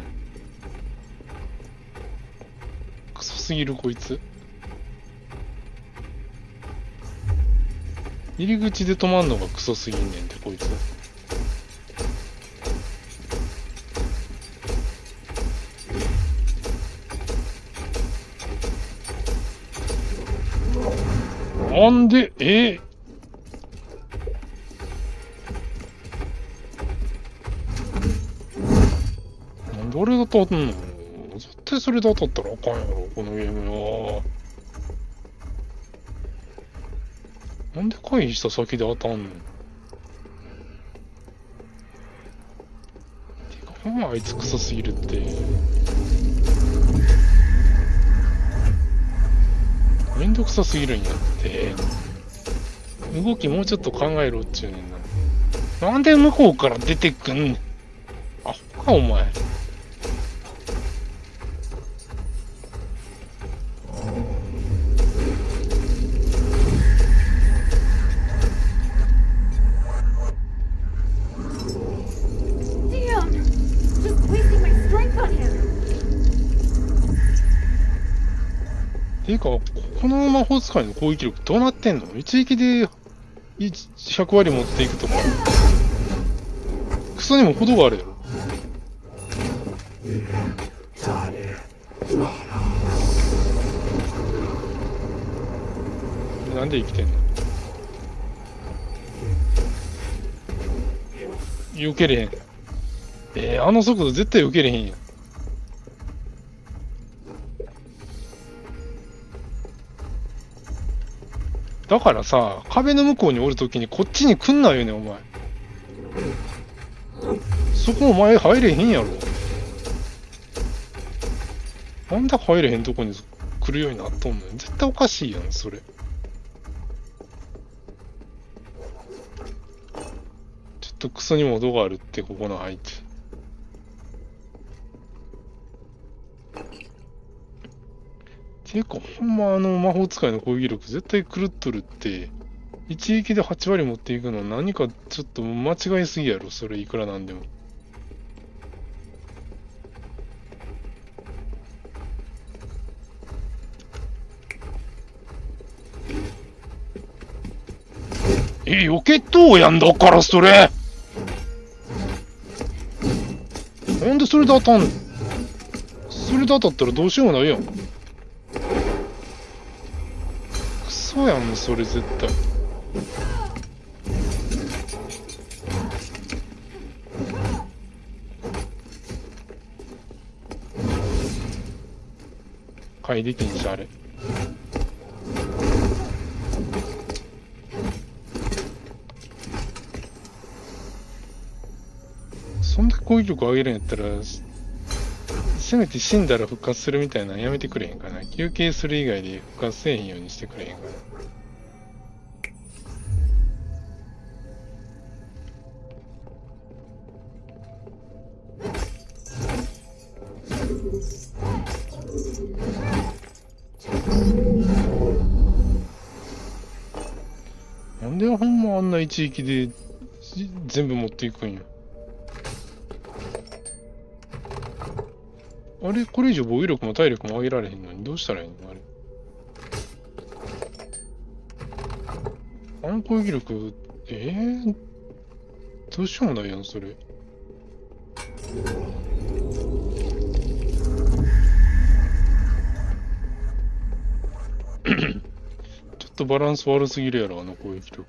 クソすぎるこいつ。入り口で止まんのがクソすぎんねんてこいつ。なんでどれが当たんの？絶対それで当たったらあかんやろ、このゲームよ。なんで回避した先で当たんの？てか、ほんまあいつクソすぎるって。めんどくさすぎるんやって。動きもうちょっと考えろっちゅうねんな。なんで向こうから出てくんねん。アホか、お前。ていうか、この魔法使いの攻撃力どうなってんの？一撃で100割持っていくとか。クソにも程があるやろ。なんで生きてんの？避けれへん。あの速度絶対避けれへんやん。だからさ、壁の向こうにおるときにこっちに来んなよね、お前。そこお前入れへんやろ。なんで入れへんとこに来るようになっとんの？絶対おかしいやん、それ。ちょっとクソにも程があるって、ここの配置。ていうか、ほんま魔法使いの攻撃力絶対狂っとるって、一撃で8割持っていくの何かちょっと間違いすぎやろ、それいくらなんでも。避けとうやんだからそれ。なんでそれで当たんの？それで当たったらどうしようもないやん。クソやん、それ絶対。快適にしあれ。そんだけ攻撃力上げるんやったら、せめて死んだら復活するみたいなのやめてくれへんかな。休憩する以外で復活せえへんようにしてくれへんかな。なんでほんまあんな一撃で全部持っていくんや。あれ、これ以上防御力も体力も上げられへんのにどうしたらいいのあれ。あの攻撃力、どうしようもないやん、それ。ちょっとバランス悪すぎるやろ、あの攻撃力。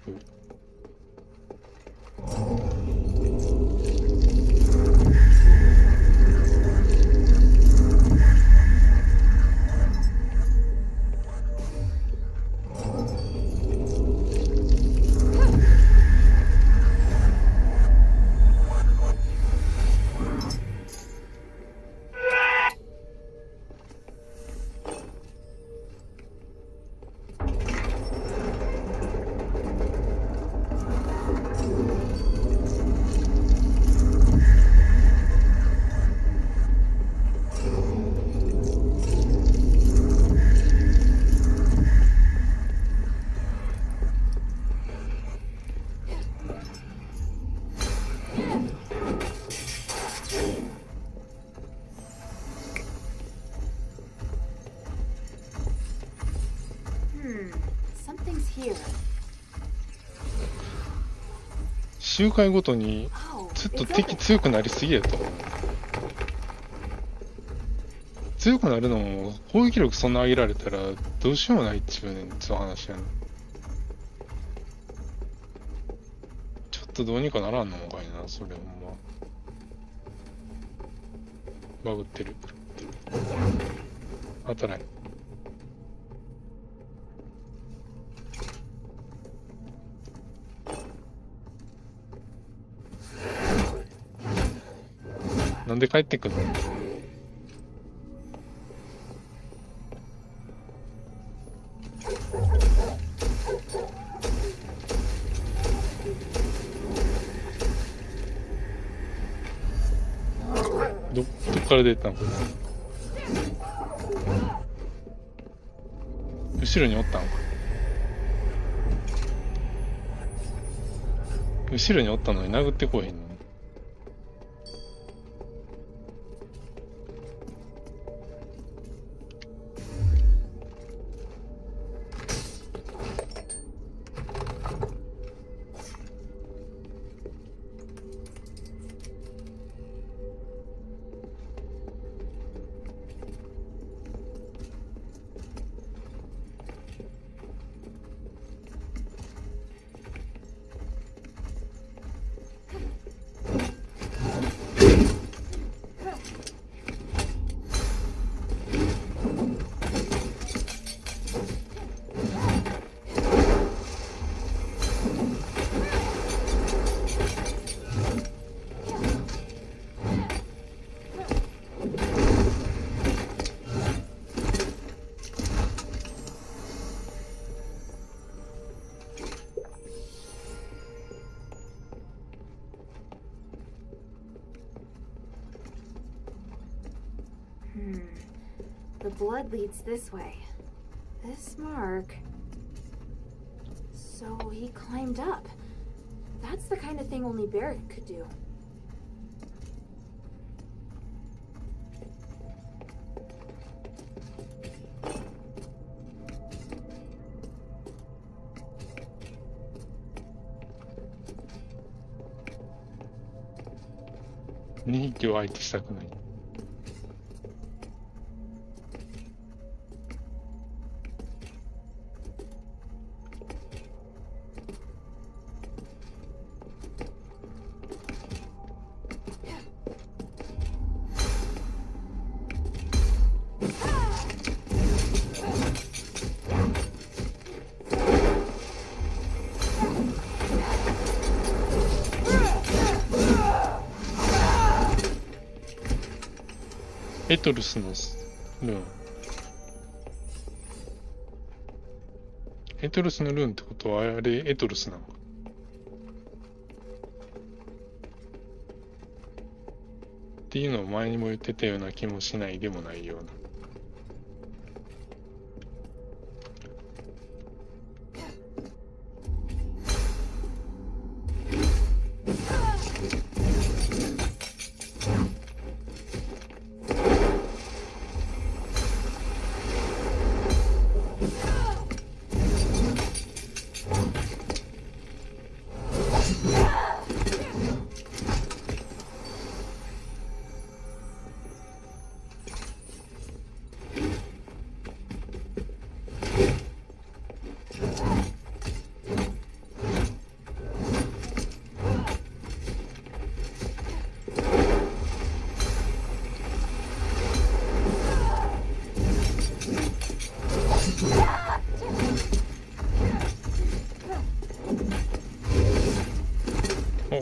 周回ごとにちょっと敵強くなりすぎやと思う。強くなるのも攻撃力そんな上げられたらどうしようもないっちゅうねん、ちょっと話やねん。ちょっとどうにかならんのかいな、それほんま。バグってる。当たらん。なんで帰ってくんの？どっから出たのこれ。後ろにおったんか。後ろにおったのに殴ってこうへんの。The blood leads this way. This mark. So he climbed up. That's the kind of thing only Barrett could do.2匹を相手したくない。エトルスのルーン。エトルスのルーンってことはあれエトルスなのか。っていうのを前にも言ってたような気もしないでもないような。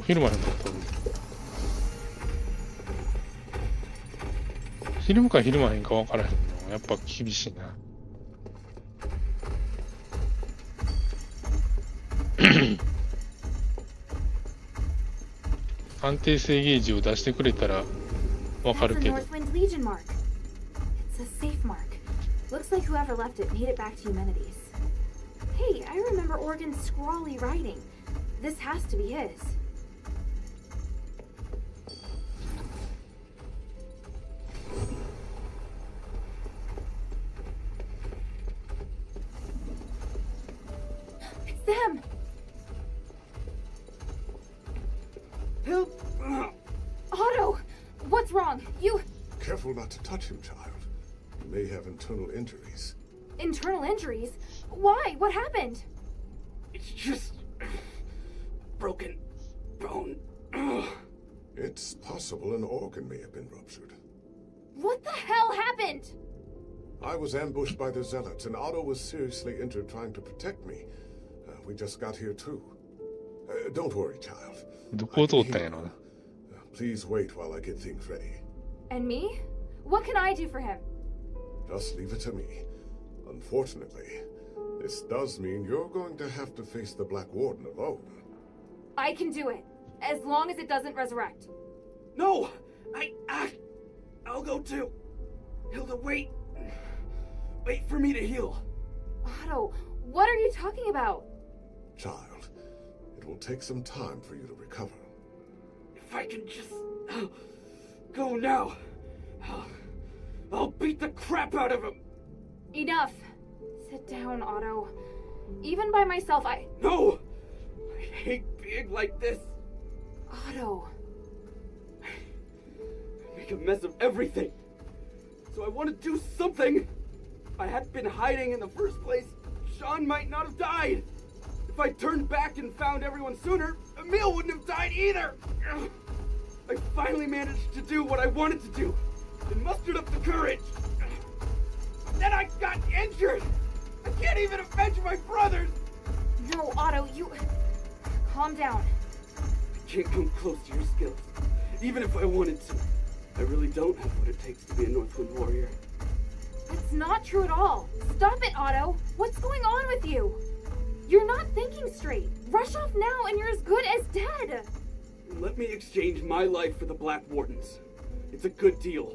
昼間やった。昼間か昼間へんか分からへんの。やっぱ厳しいな。安定性ゲージを出してくれたら分かるけど。It's a safe mark. Looks like whoever left it made it back to Eumenides. Hey, I remember Organ's scrawly writing. This has to be his. It's them! Help! Otto! What's wrong? You... Careful not to touch him, child. He may have internal injuries. Internal injuries? Why? What happened? It's just... broken bone. It's possible an organ may have been ruptured. What the hell happened? I was ambushed by the Zealots, and Otto was seriously injured trying to protect me. We just got here too. Don't worry, child. どこを通ったんやろな。Please wait while I get things ready. And me? What can I do for him? Just leave it to me. Unfortunately, this does mean you're going to have to face the Black Warden alone. I can do it, as long as it doesn't resurrect. No! I'll go too. Hilda, wait. Wait for me to heal. Otto, what are you talking about? Child, it will take some time for you to recover. If I can just go now, I'll beat the crap out of him. Enough. Sit down, Otto. Even by myself, No! I hate being like this. Otto. I make a mess of everything. So I want to do something. If I hadn't been hiding in the first place, Sean might not have died. If I turned back and found everyone sooner, Emil wouldn't have died either. I finally managed to do what I wanted to do and mustered up the courage. Then I got injured. I can't even avenge my brothers. No, Otto, you... Calm down. I can't come close to your skills, even if I wanted to. I really don't have what it takes to be a Northwind warrior. That's not true at all. Stop it, Otto. What's going on with you? You're not thinking straight. Rush off now and you're as good as dead. Let me exchange my life for the Black Warden's. It's a good deal.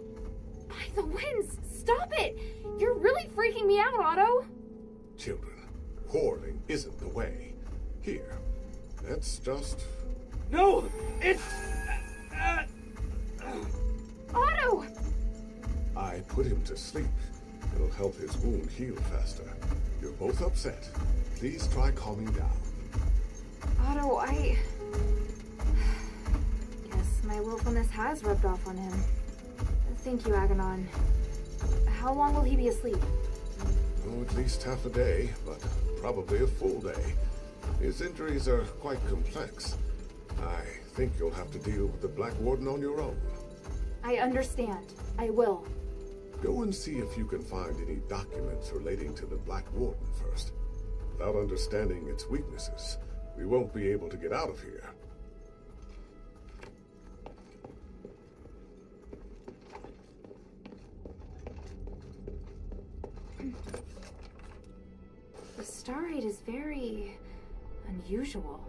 By the winds, stop it! You're really freaking me out, Otto. Children, quarreling isn't the way. Here, let's just... No! It's... Otto! I put him to sleep. It'll help his wound heal faster. You're both upset. Please try calming down. Otto, Guess my willfulness has rubbed off on him. Thank you, Aganon. How long will he be asleep? Oh, at least half a day, but probably a full day. His injuries are quite complex. I think you'll have to deal with the Black Warden on your own. I understand. I will. Go and see if you can find any documents relating to the Black Warden first. Without understanding its weaknesses, we won't be able to get out of here. The starite is very... unusual.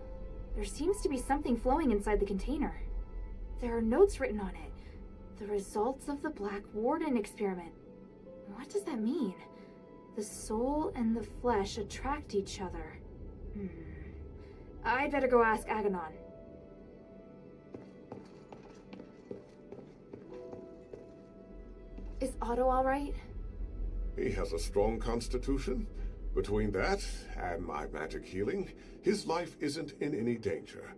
There seems to be something flowing inside the container. There are notes written on it. The results of the Black Warden experiment. What does that mean? The soul and the flesh attract each other. I'd better go ask Aganon. Is Otto all right? He has a strong constitution. Between that and my magic healing, his life isn't in any danger.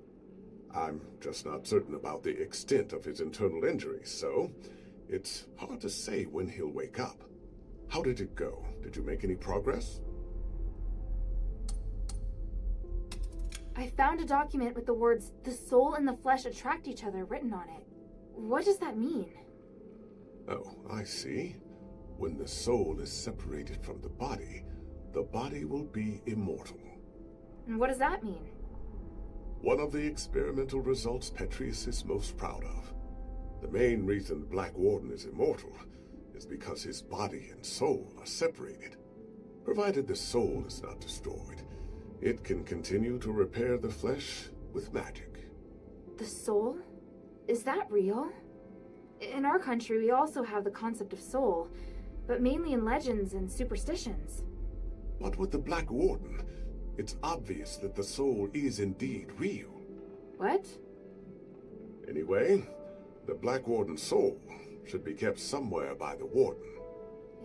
I'm just not certain about the extent of his internal injuries, so it's hard to say when he'll wake up. How did it go? Did you make any progress? I found a document with the words, "The soul and the flesh attract each other," written on it. What does that mean? Oh, I see. When the soul is separated from the body will be immortal. And what does that mean? One of the experimental results Petrius is most proud of. The main reason the Black Warden is immortal is because his body and soul are separated. Provided the soul is not destroyed, it can continue to repair the flesh with magic. The soul? Is that real? In our country, we also have the concept of soul, but mainly in legends and superstitions. But with the Black Warden, it's obvious that the soul is indeed real. What? Anyway, the Black Warden's soul should be kept somewhere by the Warden.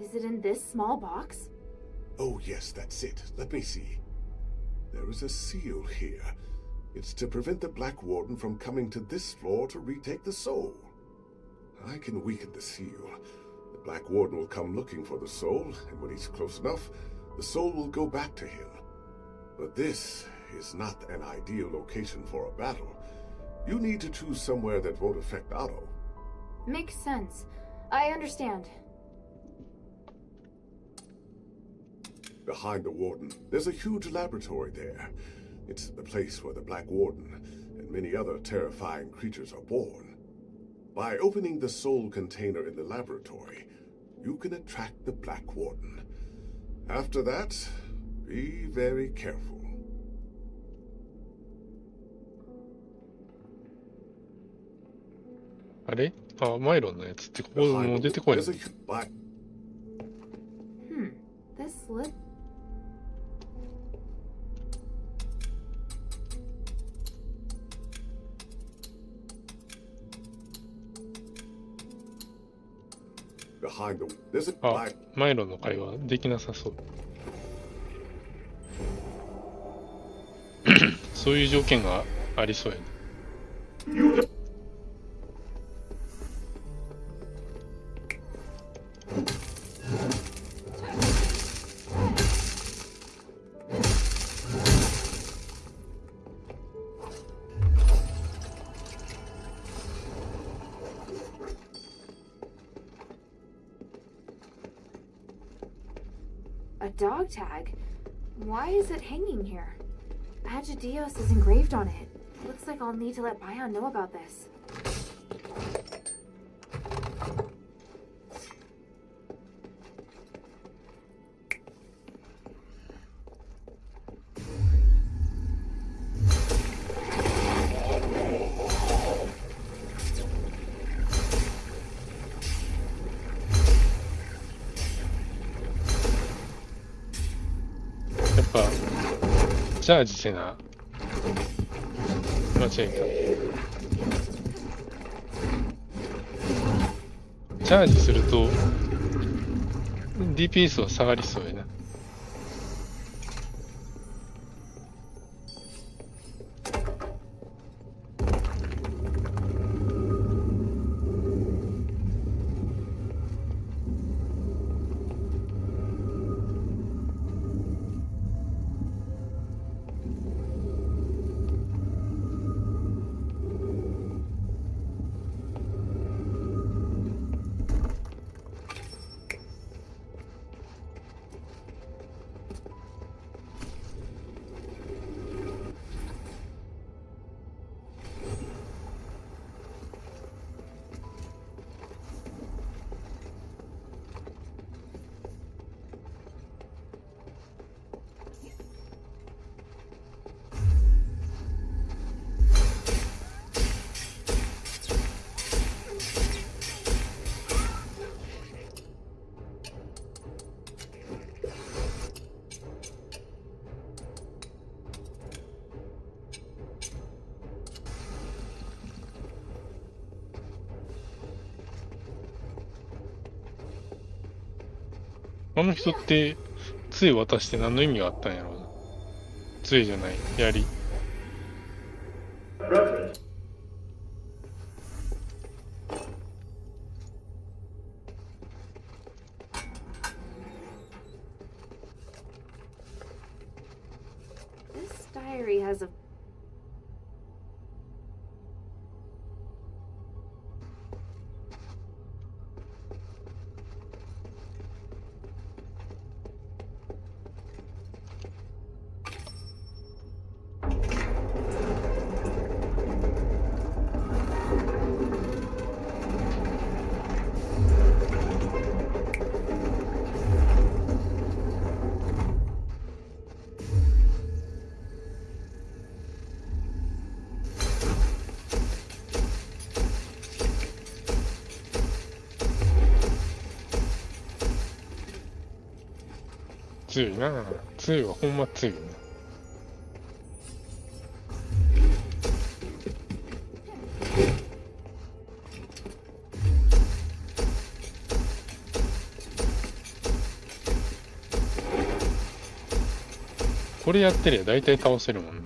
Is it in this small box? Oh yes, that's it. Let me see. There is a seal here. It's to prevent the Black Warden from coming to this floor to retake the soul. I can weaken the seal. The Black Warden will come looking for the soul, and when he's close enough, the soul will go back to him. But this is not an ideal location for a battle. You need to choose somewhere that won't affect Otto. Makes sense. I understand. Behind the Warden, there's a huge laboratory there. It's the place where the Black Warden and many other terrifying creatures are born. By opening the soul container in the laboratory, you can attract the Black Warden. After that, be very careful. あれあ、マイロンのやつってここもう出てこない。There's a hu- This lip. Behind the there's a あ black、マイロンの会話できなさそう。そういう条件がありそうやね。A dog tag? Why is it hanging here? Agidios is engraved on it. Looks like I'll need to let Bion know about this.やっぱ、チャージせな。間違えた。チャージすると、DPS は下がりそうやな。あの人って、杖渡して何の意味があったんやろうな。杖じゃない、槍。Reference. This diary has a強いな。強いはほんま強いな。これやってりゃ大体倒せるもんな。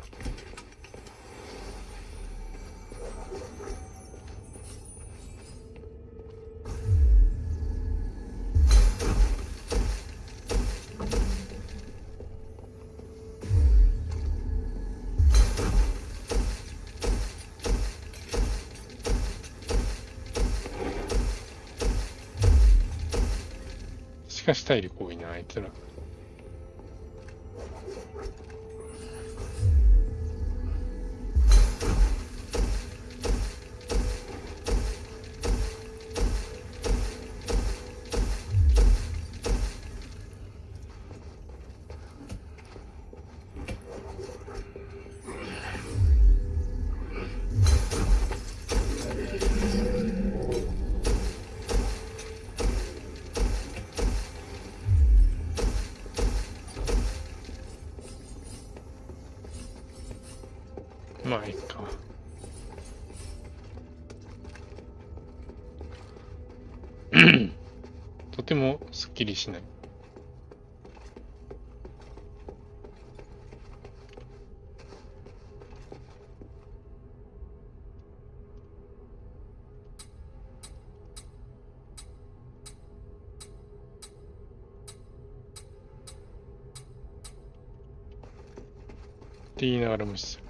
しかし体力多いな、あいつら。まあいいか。とてもすっきりしない。って言いながら無視する。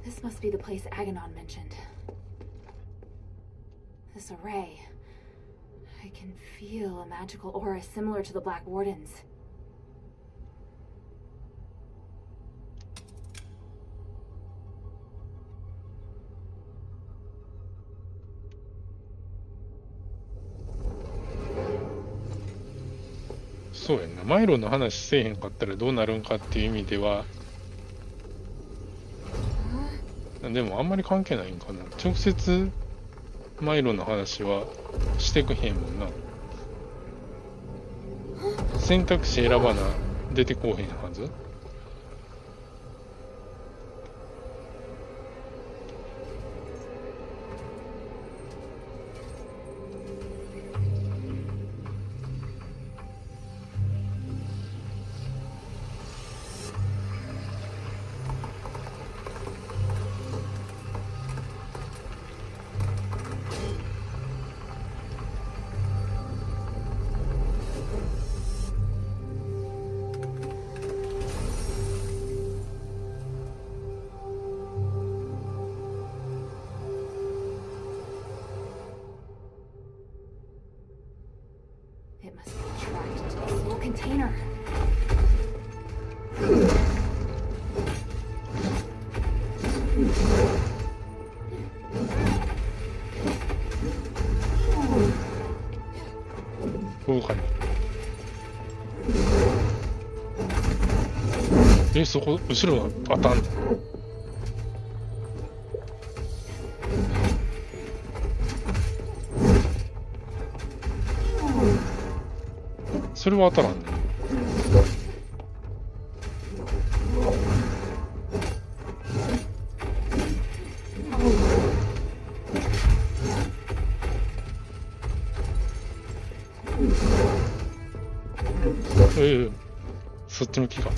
This must be the place Aganon mentioned. This array. I can feel a magical aura similar to the Black Warden's. そうやんな。マイロの話せえへんかったらどうなるんかっていう意味では、でもあんまり関係ないんかな。直接マイロの話はしてくへんもんな。選択肢選ばな出てこうへんはず。It must be tracked into this little container. Oh, そこ後ろのパターン。それは当たらんね。そっちの木か。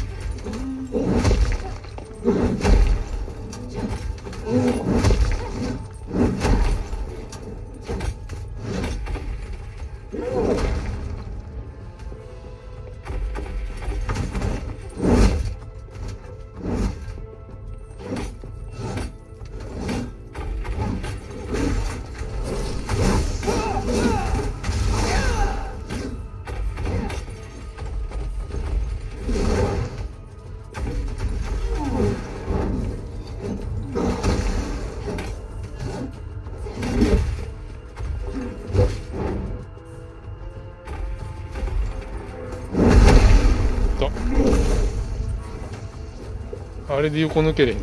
あれで横抜けれへん。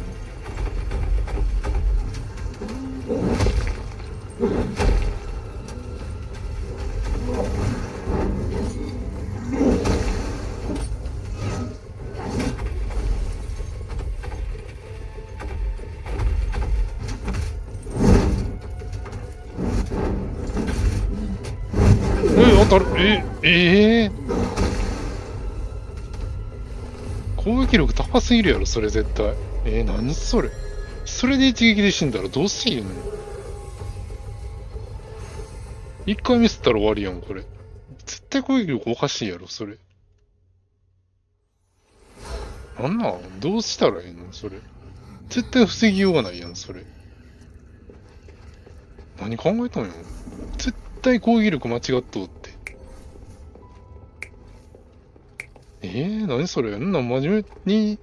当たる。攻撃力高すぎるやろ、それ絶対。何それ。それで一撃で死んだらどうして言うの。一回ミスったら終わりやん、これ。絶対攻撃力おかしいやろ、それ。なんなんどうしたらいいのそれ。絶対防ぎようがないやん、それ。何考えたんよ。絶対攻撃力間違っとうって。何それ。真面目に、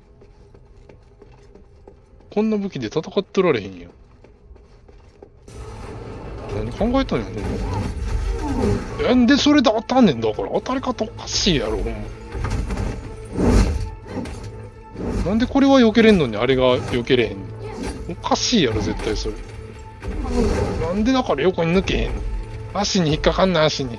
こんな武器で戦ってられへんやん。何考えたんよ、ほんま。なんでそれで当たんねんだから。当たり方おかしいやろ、ほんま。なんでこれは避けれんのにあれが避けれへんの。おかしいやろ、絶対それ。なんでだから横に抜けへんの。足に引っかかんない、足に。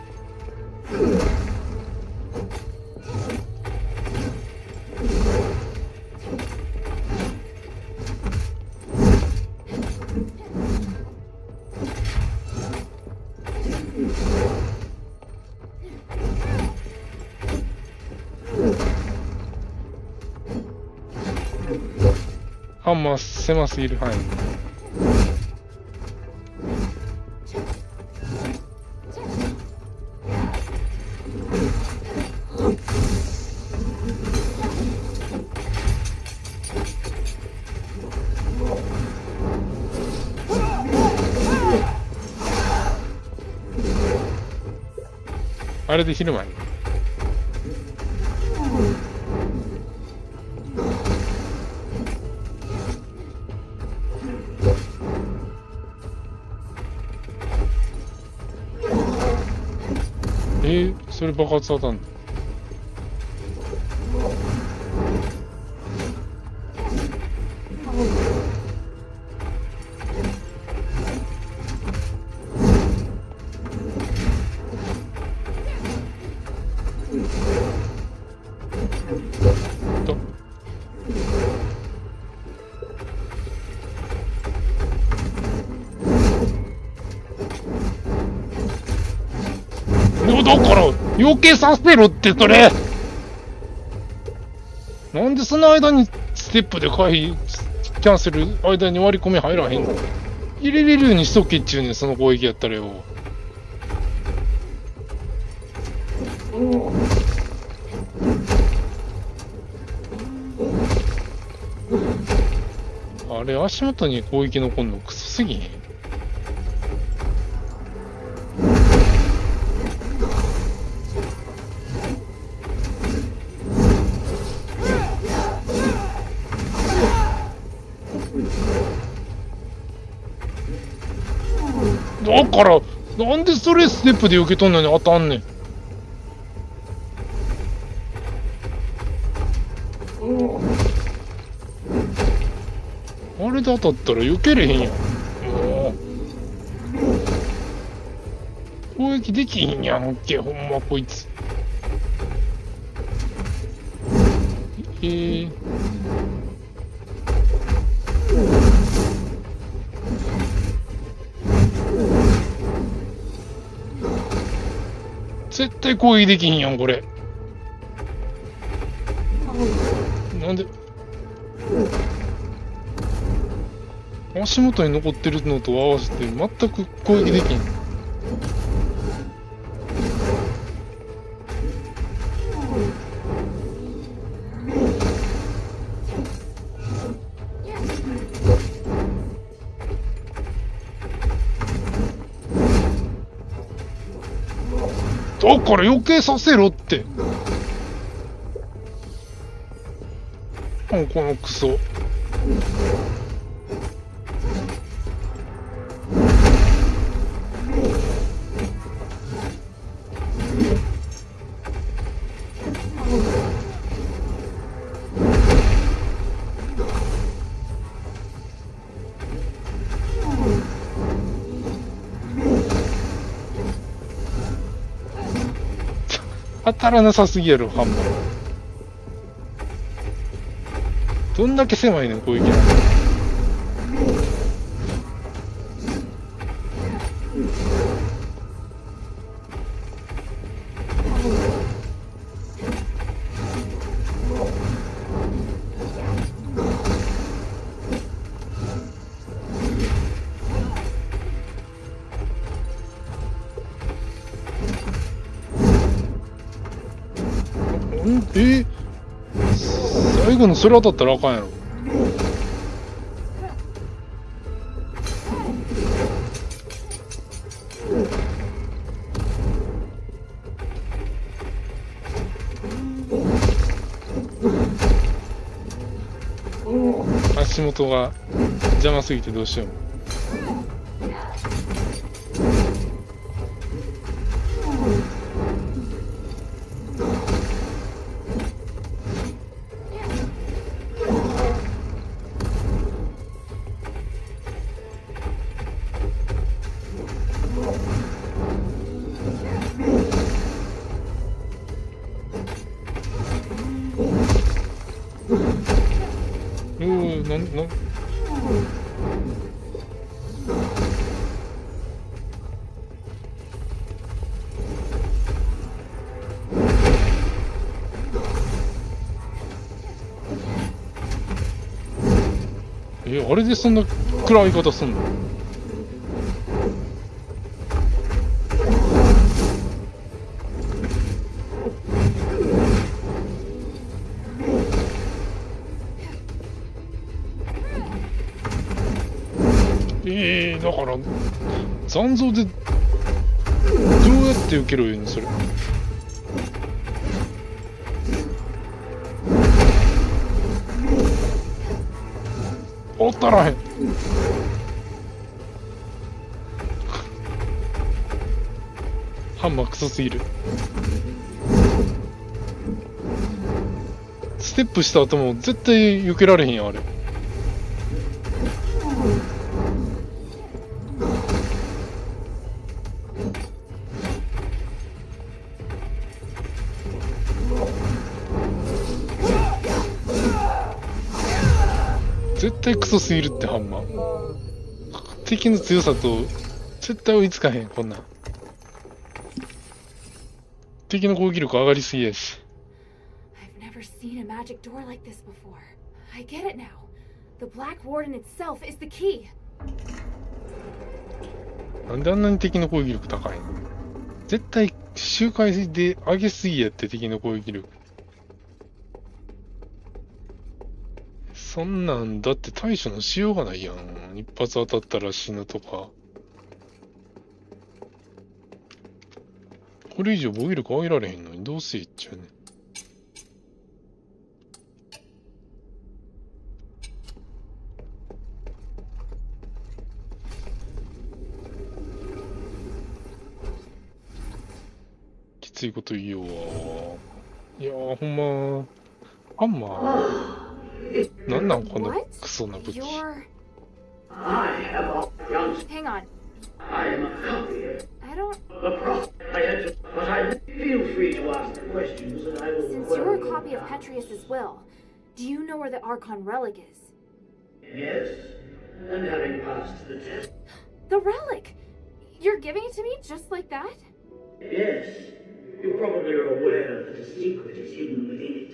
ハンマー狭すぎる範囲。あれで昼間に。それ爆発当たんの。だから余計させろってそれ。なんでその間にステップで回避キャンセル間に割り込み入らへんの。入れれるようにしとけっちゅうねん、その攻撃やったらよ。あれ足元に攻撃残んのクソすぎへん。だからなんでそれステップで受け取んのに当たんねん。あれで当たったら避けれへんやん。もう攻撃できひんやんけ、ほんまこいつ。絶対攻撃できひんやん、これ。なんで足元に残ってるのと合わせて全く攻撃できん。だから余計させろって。このクソ。当たらなさすぎやろ、ハンマー。どんだけ狭いねん、攻撃なんて。最後のそれ当たったらあかんやろ。足元が邪魔すぎてどうしよう。あれでそんな暗い言い方すんの？だから残像でどうやって受けるよねそれ。おったらへん。ハンマークソすぎる。ステップした後も絶対避けられへんやんあれ。絶対クソすぎるってハンマー。敵の強さと絶対追いつかへんこんなん。敵の攻撃力上がりすぎやし。I've never seen a magic door like this before. I get it now. The Black Warden itself is the key. なんであんなに敵の攻撃力高いの？絶対周回で上げすぎやって敵の攻撃力。そんなんだって対処のしようがないやん。一発当たったら死ぬとか。これ以上防御力上げられへんのにどうせいっちゃうね。きついこと言いようわ。いやーほんまハンマーなんなんこのクソな武器。 Hang on. I am a copier. I don't... The prophet I had to... But I feel free to ask questions and I will... Since you're a copy of Petrius's will, do you know where the Archon relic is? Yes. And having passed the test... The relic! You're giving it to me just like that? Yes. You probably are aware that a secret is hidden within it.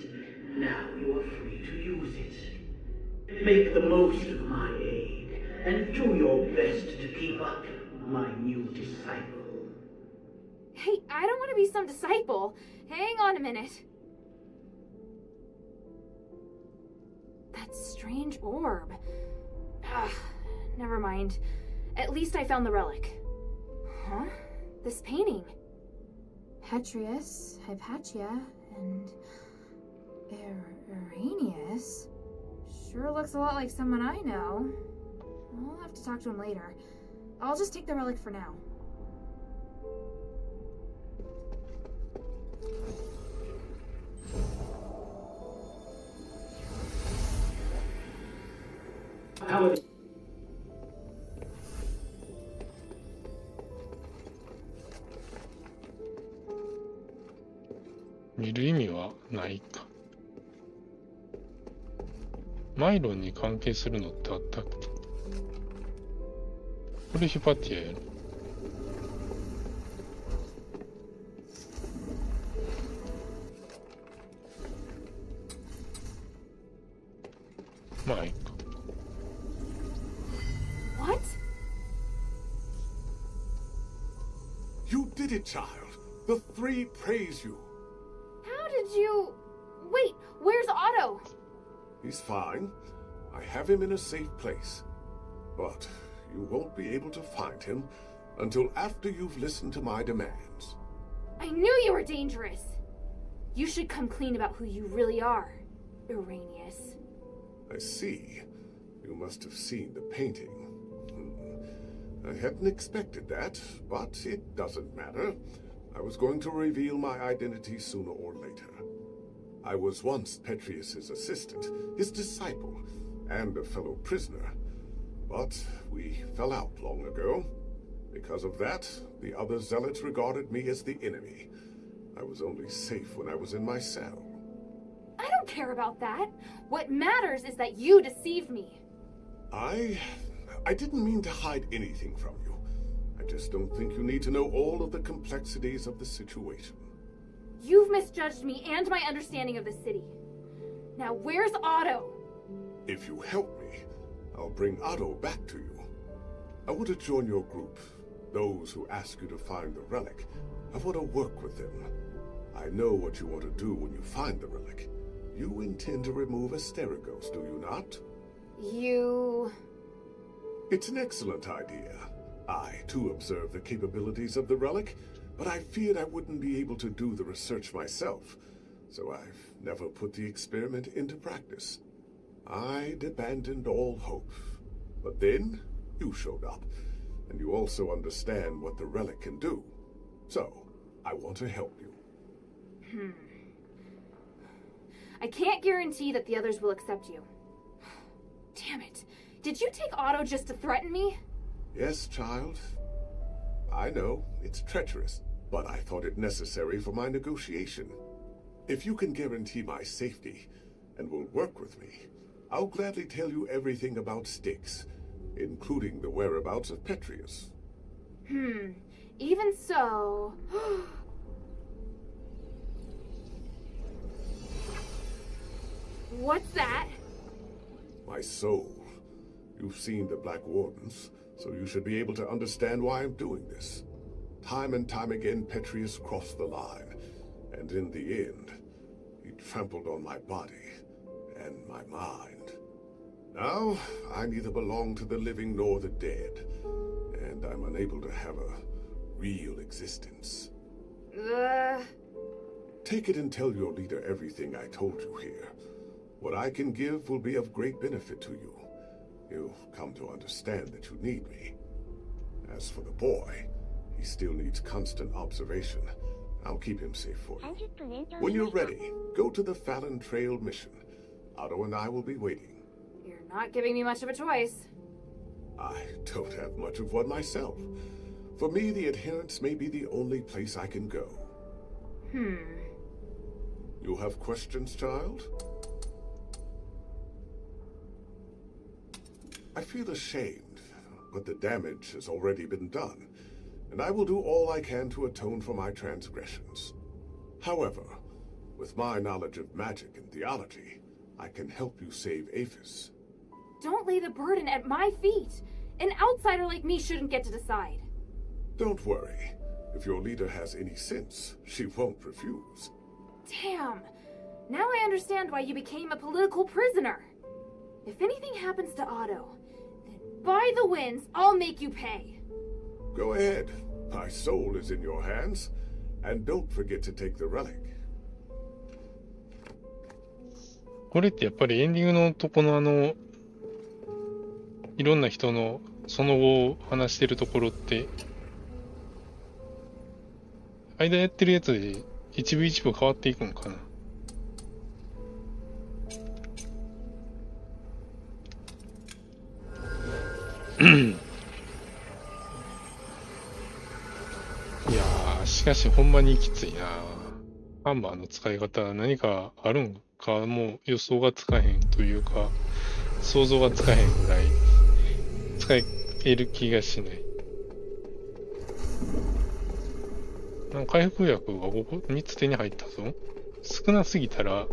Now you are free to use it. Make the most of my aid, and do your best to keep up my new disciple. Hey, I don't want to be some disciple. Hang on a minute. That strange orb. Never mind. At least I found the relic. Huh? This painting. Petrius, Hypatia, and... Arrhenius? Sure looks a lot like someone I know. I'll have to talk to him later. I'll just take the relic for now. How are... 見る意味はないか。マイロンに関係するのってあったっけ？これヒパティアやろ。まあいいか。What? You did it, child. The three praise you. How did you... Wait, where's Otto? He's fine. I have him in a safe place. But you won't be able to find him until after you've listened to my demands. I knew you were dangerous. You should come clean about who you really are, Irenaeus. I see. You must have seen the painting. I hadn't expected that, but it doesn't matter. I was going to reveal my identity sooner or later. I was once Petrius's assistant, his disciple, and a fellow prisoner. But we fell out long ago. Because of that, the other zealots regarded me as the enemy. I was only safe when I was in my cell. I don't care about that. What matters is that you deceived me. I didn't mean to hide anything from you. I just don't think you need to know all of the complexities of the situation. You've misjudged me and my understanding of the city. Now where's Otto? If you help me, I'll bring Otto back to you. I want to join your group. Those who ask you to find the relic. I want to work with them. I know what you want to do when you find the relic. You intend to remove Asterigos, do you not? It's an excellent idea. I, too, observe the capabilities of the relic, but I feared I wouldn't be able to do the research myself, so I've never put the experiment into practice. I'd abandoned all hope. But then, you showed up, and you also understand what the relic can do. So, I want to help you. I can't guarantee that the others will accept you. Damn it. Did you take Otto just to threaten me? Yes, child. I know, it's treacherous, but I thought it necessary for my negotiation. If you can guarantee my safety, and will work with me, I'll gladly tell you everything about Styx, including the whereabouts of Petrius. Even so... What's that? My soul. You've seen the Black Wardens, so you should be able to understand why I'm doing this. Time and time again, Petrius crossed the line, and in the end, he trampled on my body and my mind. Now, I neither belong to the living nor the dead, and I'm unable to have a real existence. Take it and tell your leader everything I told you here. What I can give will be of great benefit to you. You'll come to understand that you need me. As for the boy, he still needs constant observation. I'll keep him safe for you. When you're ready, go to the Fallon Trail mission. Otto and I will be waiting. You're not giving me much of a choice. I don't have much of one myself. For me, the Adherents may be the only place I can go. You have questions, child? I feel ashamed, but the damage has already been done, and I will do all I can to atone for my transgressions. However, with my knowledge of magic and theology, I can help you save Aphis. Don't lay the burden at my feet. An outsider like me shouldn't get to decide. Don't worry. If your leader has any sense, she won't refuse. Damn. Now I understand why you became a political prisoner. If anything happens to Otto, then by the winds, I'll make you pay. Go ahead. My soul is in your hands. And don't forget to take the relic. これってやっぱりエンディングのとこのいろんな人のその後を話してるところって、間やってるやつで一部一部変わっていくのかな。いやー、しかしほんまにきついな。ハンマーの使い方何かあるんかもう予想がつかへんというか、想像がつかへんぐらい使える気がしない。なんか回復薬が3つ手に入ったぞ。少なすぎたら、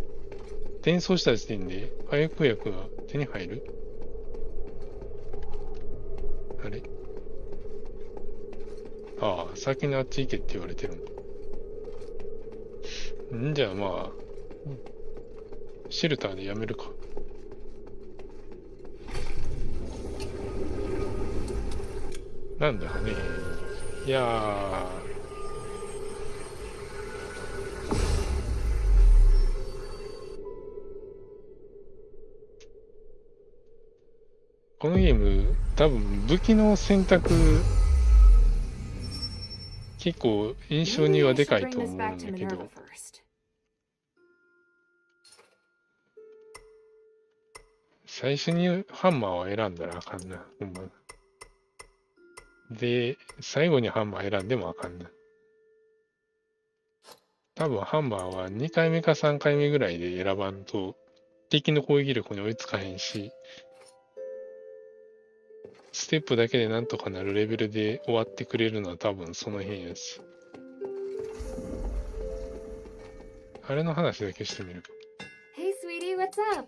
転送した時点で回復薬が手に入る？あれ？ああ、先にあっち行けって言われてるの。んじゃあまあ、シェルターでやめるか。なんだかね。いやー。このゲーム、多分武器の選択、結構印象にはでかいと思うんだけど、最初にハンマーを選んだらあかんな、ほんま。で、最後にハンマー選んでもあかんな。多分ハンマーは2回目か3回目ぐらいで選ばんと、敵の攻撃力に追いつかへんし、ステップだけでなんとかなるレベルで終わってくれるのは多分その辺やし。あれの話だけしてみるか。Hey, sweetie, what's up?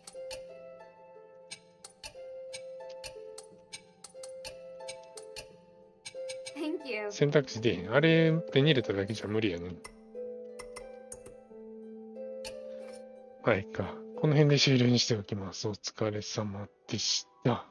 Thank you. 選択肢出へん。あれ手に入れただけじゃ無理やねん。はいか。この辺で終了にしておきます。お疲れ様でした。